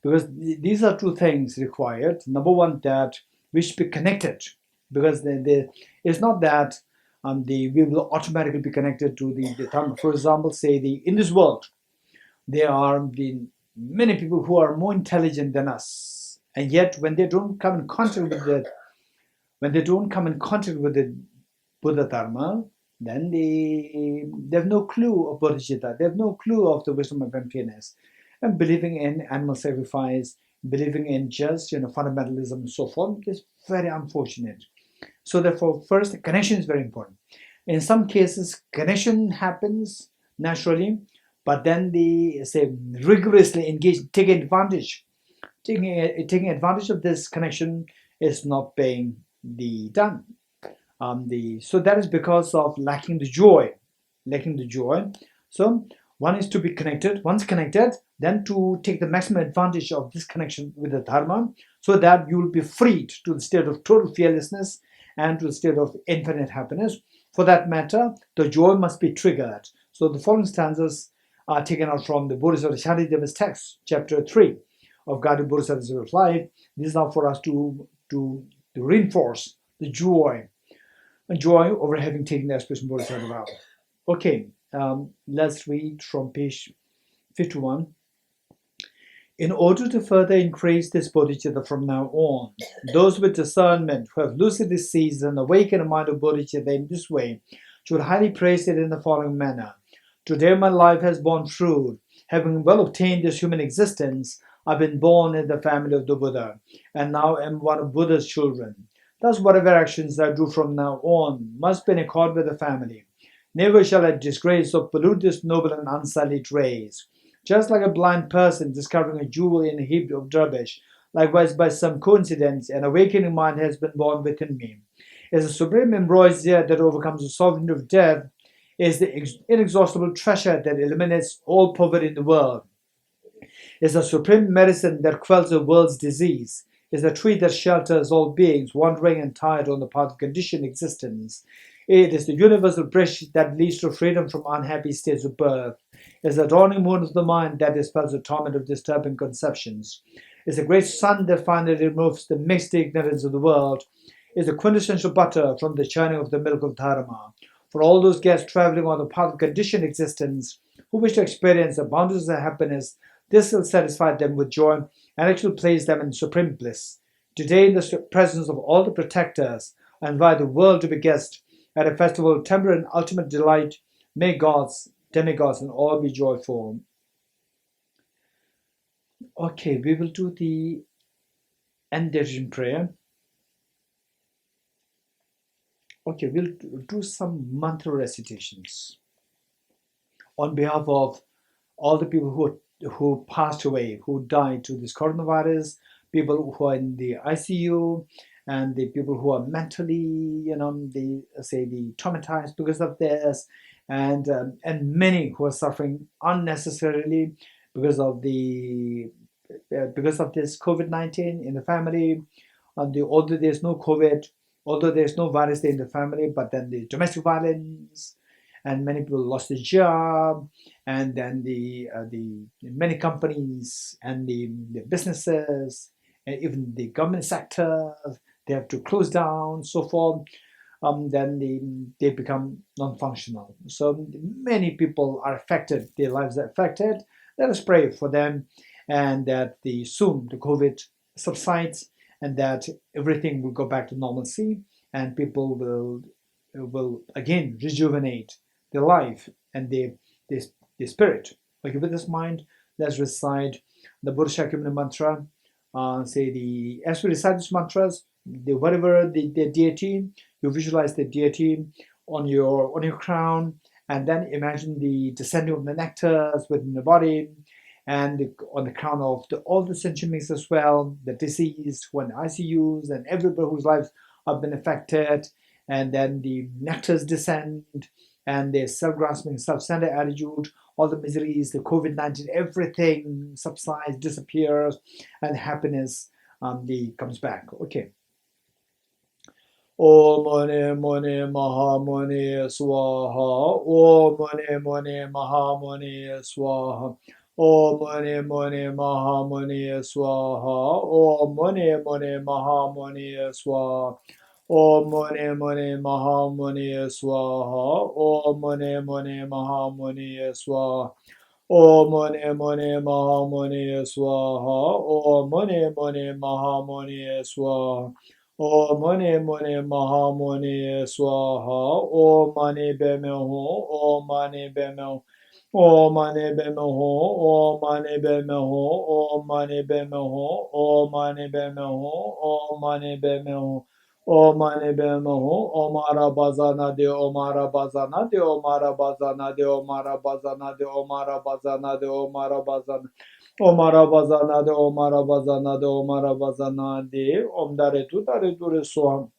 S1: because these are 2 things required. Number 1, that we should be connected, because it's not that we will automatically be connected to the Dharma. For example, say in this world, there are many people who are more intelligent than us, and yet when they don't come in contact with the Buddha Dharma, then they have no clue of bodhicitta, they have no clue of the wisdom of emptiness, and believing in animal sacrifice, believing in just fundamentalism and so forth is very unfortunate. So therefore, first, connection is very important. In some cases, connection happens naturally, but then they say rigorously engage, taking advantage of this connection is not being done. So that is because of lacking the joy. So one is to be connected. Once connected, then to take the maximum advantage of this connection with the Dharma, so that you will be freed to the state of total fearlessness and to the state of infinite happiness. For that matter, the joy must be triggered. So the following stanzas are taken out from the Bodhisattva Shantidev's text, chapter 3 of Guided Bodhisattva's Life. This is now for us to reinforce the joy over having taken the aspiration Bodhisattva vow. Okay, let's read from page 51. In order to further increase this bodhicitta from now on, those with discernment who have lucidly seized and awakened the mind of bodhicitta in this way should highly praise it in the following manner. Today my life has borne fruit. Having well obtained this human existence, I've been born in the family of the Buddha, and now am one of Buddha's children. Thus, whatever actions I do from now on must be in accord with the family. Never shall I disgrace or pollute this noble and unsullied race. Just like a blind person discovering a jewel in a heap of rubbish, likewise by some coincidence an awakening mind has been born within me. As the supreme ambrosia that overcomes the sovereignty of death, is the inexhaustible treasure that eliminates all poverty in the world, is the supreme medicine that quells the world's disease, is the tree that shelters all beings wandering and tired on the path of conditioned existence. It is the universal bridge that leads to freedom from unhappy states of birth. It is the dawning moon of the mind that dispels the torment of disturbing conceptions. It is the great sun that finally removes the mixed ignorance of the world. It is the quintessential butter from the churning of the milk of Dharma. For all those guests traveling on the path of conditioned existence who wish to experience the boundaries of happiness, this will satisfy them with joy and actually place them in supreme bliss. Today, in the presence of all the protectors, I invite the world to be guests at a festival of temporary and ultimate delight. May gods, demigods, and all be joyful. Okay, we will do the end prayer. Okay, we'll do some mantra recitations on behalf of all the people who passed away, who died to this coronavirus, people who are in the ICU, and the people who are mentally, the traumatized because of this, and many who are suffering unnecessarily because of this COVID-19 in the family. Although there's no COVID, although there's no virus in the family, but then the domestic violence, and many people lost their job, and then the many companies and the businesses, and even the government sector, they have to close down, so forth. Then they become non-functional. So many people are affected, their lives are affected. Let us pray for them, and that soon the COVID subsides, and that everything will go back to normalcy, and people will again rejuvenate their life and their spirit. Okay, with this mind, let's recite the Buddhist Commitment mantra. As we recite these mantras, whatever the deity, you visualize the deity on your crown, and then imagine the descending of the nectars within the body, and on the crown of all the sentient beings as well, the deceased, who are in ICUs, and everybody whose lives have been affected, and then the nectars descend, and their self-grasping, self-centered attitude, all the miseries, the COVID-19, everything subsides, disappears, and happiness comes back. Okay. Om Mani Mani Maha Mani Swaha. Om Mani Mani Maha Mani Swaha. Om Mani Mani Maha Mani Swaha. Om Mani Mani Maha Mani Swaha. Om Mani Mani Maha Mani Swaha. Om Mani Mani Maha Mani Swaha. Om Mani Mani Maha Mani Swaha. Om Mani Mani Maha Mani Swaha. Om Mani Mani Maha Mani Swaha. Om Mani Beme Ho. Om Mani Beme Ho. Om Mani Beme Ho. Om Mani Beme Ho. Om Mani Beme Ho. Om Mani Beme Ho. Om Mani Beme Ho. Om Mani Beme Ho. Omara Bazana de Omara Bazana de Omara Bazana de Omara Bazana de Omara Bazana de Omara Bazana. Omara Bazana de Omara Bazana de Omara Bazana de Om Dare Tu Dare Dure So.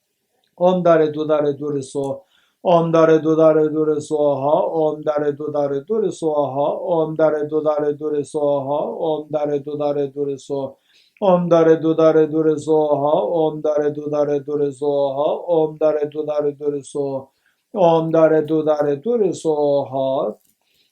S1: Om Dare Tu Dare Dure So. Om Dare Tu Dare Dure Soha. Om Dare Tu Dare Dure Soha. Om Dare Tu Dare Dure Soha. Om Dare Tu Dare Dure So. Om Dare Tu Dare Dure Soha. Om Dare Tu Dare Dure Soha. Om Dare Tu Dare Dure So. Om Dare Tu Dare Dure Soha.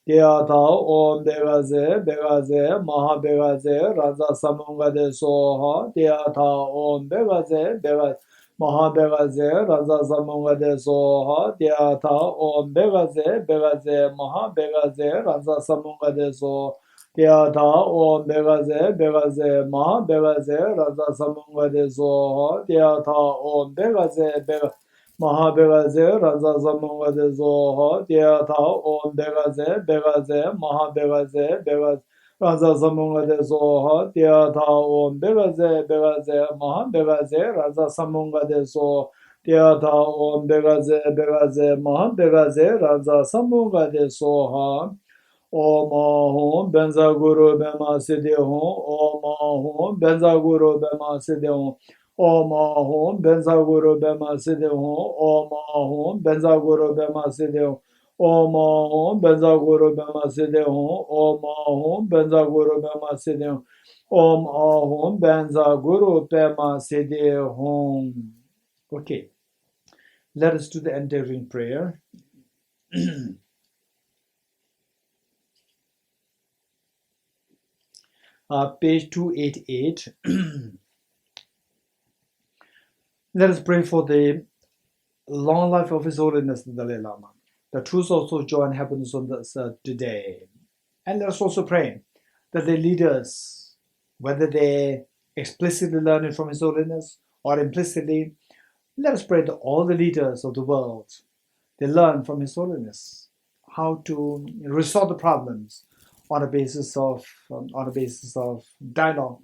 S1: Dhyata Om Begaze Begaze Maha Begaze Raza Samunga de Soha. Dhyata Om Begaze Begaze Maha Begaze Raza Samunga de Soha. Dhyata Om Begaze Begaze Maha Begaze Raza Samunga de Soha. Dhyata Om Begaze Begaze Maha Begaze Raza Samunga de Soha. Dhyata Om Begaze Begaze Maha Begaze Raza Samunga de Soha. Dhyata Om Begaze Begaze Maha Begaze Begaze Raza Samunga de Soha. Dhyata Om Begaze Begaze Maha Begaze Raza Samunga de Soha. Dhyata Om Begaze Begaze Maha Begaze Raza Samunga de Soha. Om Ahum Benza Guru Bema Siddhi Hum. Om Ahum Benza Guru Bema Siddhi Hum. Om Ahum Benza Guru Bema Siddhi Hum. Om Ahum Benza Guru Bema Siddhi Hum. Om Ahum Benza Guru Bema Siddhi Hum. Om Ahum Benza Guru Bema Siddhi Hum. Om Ahum Benza Guru Bema Siddhi Hum. Okay, let us do the endeavoring prayer. Page 288. Let us pray for the long life of His Holiness the Dalai Lama, the truth also joy and happiness on this today. And let us also pray that the leaders, whether they explicitly learn it from His Holiness or implicitly, let us pray that all the leaders of the world, they learn from His Holiness how to resolve the problems on a basis of dialogue,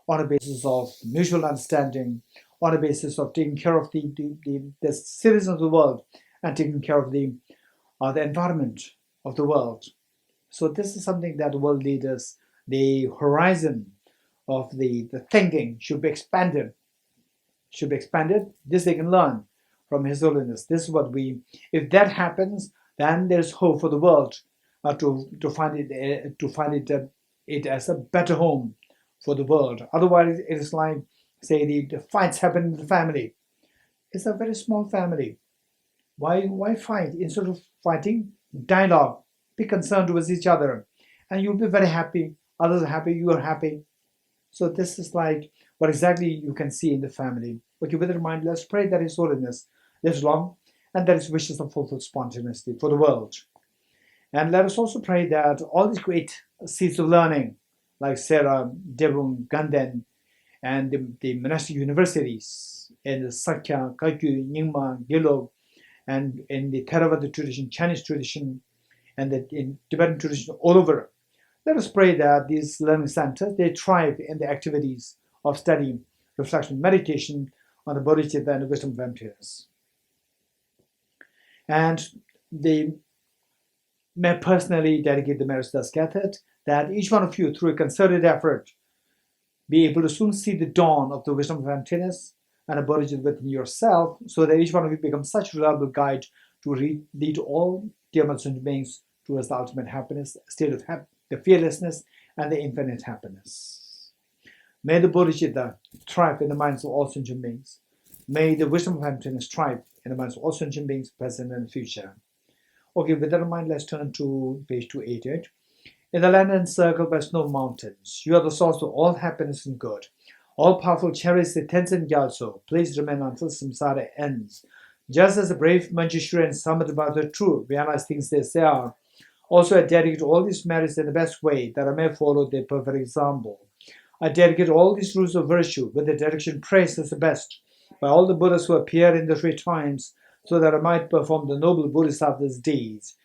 S1: on a basis of mutual understanding, on a basis of taking care of the citizens of the world and taking care of the environment of the world. So this is something that world leaders, the horizon of the thinking should be expanded. This they can learn from His Holiness. This is what if that happens, then there's hope for the world to find it as a better home for the world. Otherwise, it is like, say, the fights happen in the family. It's a very small family. Why fight? Instead of fighting, dialogue. Be concerned with each other, and you'll be very happy. Others are happy. You are happy. So this is like what exactly you can see in the family. Okay, with that in mind, let's pray that His Holiness lives long, and that His wishes are fulfilled spontaneously for the world. And let us also pray that all these great seeds of learning, like Sarah, Devon, Ganden, and the monastic universities in the Sakya, Kagyu, Nyingma, Gelog, and in the Theravada tradition, Chinese tradition, and in Tibetan tradition all over. Let us pray that these learning centers, they thrive in the activities of study, reflection, meditation on the Bodhicitta and the wisdom of emptiness. And they may personally dedicate the merits thus gathered, that each one of you, through a concerted effort, be able to soon see the dawn of the wisdom of emptiness and a Bodhicitta within yourself, so that each one of you becomes such a reliable guide to lead all dear sentient beings towards the ultimate happiness, state of the fearlessness and the infinite happiness. May the Bodhicitta thrive in the minds of all sentient beings. May the wisdom of emptiness thrive in the minds of all sentient beings, present and future. Okay, with that in mind, let's turn to page 288. In the land encircled by snow mountains, you are the source of all happiness and good. All powerful cherish the Tenzin Gyaltso. Please remain until samsara ends. Just as the brave Manjushri and Samadhi true realize things as they are, also I dedicate all these merits in the best way that I may follow their perfect example. I dedicate all these rules of virtue with the direction praised as the best, by all the Buddhas who appear in the three times, so that I might perform the noble Bodhisattva's deeds.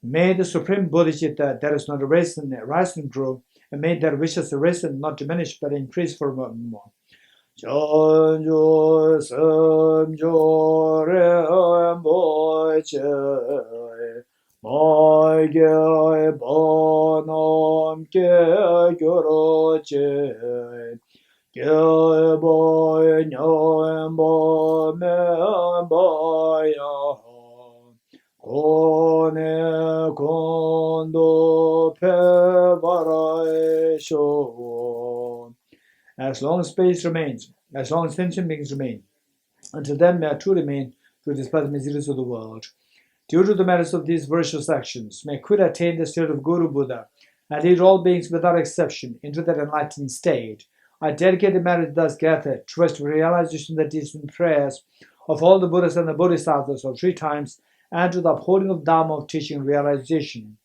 S1: May the Supreme Bodhicitta, that is not erased and grow, and may their wishes erase and not diminish, but increase forevermore. Chanjo samjo rembo che mai ge bonam ke gyoro che ge boy nyom bo me bo ya kone kondo pe barai sho. As long as space remains, as long as sentient beings remain, until then may I too remain to dispel the miseries of the world. Due to the merits of these virtuous actions, may Quid attain the state of Guru Buddha and lead all beings without exception into that enlightened state. I dedicate the merit thus gathered towards the realization of the decent prayers of all the Buddhas and the Bodhisattvas of three times, and to the upholding of Dharma of teaching and realization.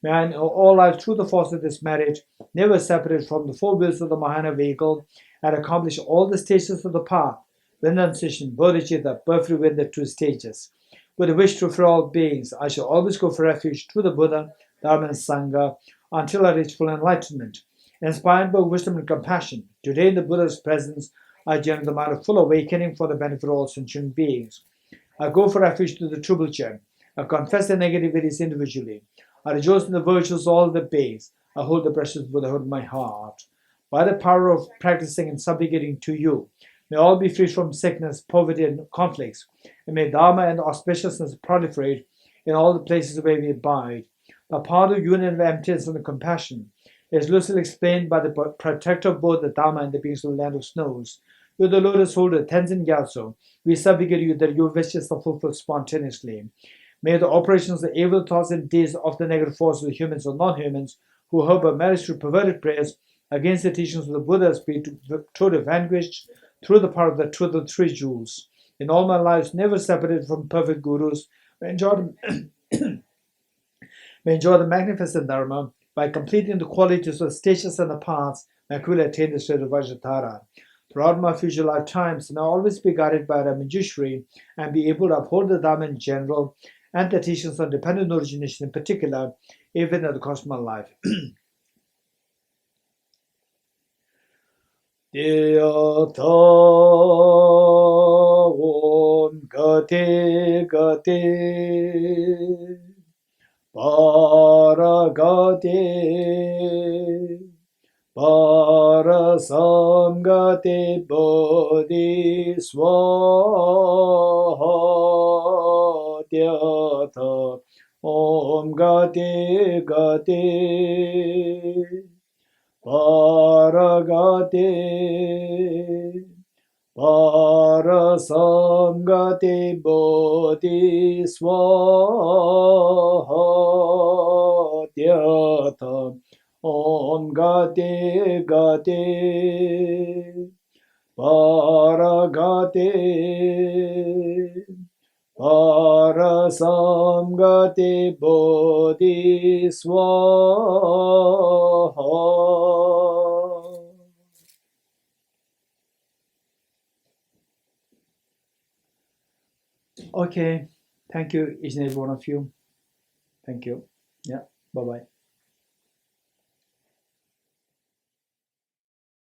S1: May I in all life, through the force of this merit, never separate from the four wheels of the Mahana vehicle, and accomplish all the stages of the path: renunciation, bodhicitta, birth within the two stages. With a wish to free all beings, I shall always go for refuge to the Buddha, Dharma, and Sangha until I reach full enlightenment. Inspired by wisdom and compassion, today in the Buddha's presence, I generate the mind of full awakening for the benefit of all sentient beings. I go for refuge to the Tribulchen. I confess the negativities individually. I rejoice in the virtues of all the beings. I hold the precious Buddhahood in my heart. By the power of practicing and subjugating to you, may all be free from sickness, poverty, and conflicts, and may Dharma and auspiciousness proliferate in all the places where we abide. The power of union of emptiness and compassion is lucidly explained by the protector of both the Dharma and the beings of the land of snows. With the lotus holder Tenzin Gyatso, we subjugate you that your wishes are fulfilled spontaneously. May the operations of the evil thoughts and deeds of the negative forces of humans or non-humans who harbor malice through perverted prayers against the teachings of the Buddhas be totally vanquished through the power of the truth of the three jewels. In all my lives, never separated from perfect gurus, may enjoy the magnificent Dharma by completing the qualities of the stages and the paths, may I quickly attain the state of Vajratara. Throughout my future lifetimes, may I always be guided by Ramajishri and be able to uphold the Dharma in general and the teachings on dependent origination in particular, even at the cost of my life. Diyata Om Gate Gate Paragate Parasamgate Bodhi Swaha Diyata Om Gate Gate Paragate Parasamgate Bodhi Swaha Diyata Om Gate Gate Paragate Parasamgate Bodhi Swaha. Okay, thank you, each and every one of you. Thank you. Yeah, bye-bye.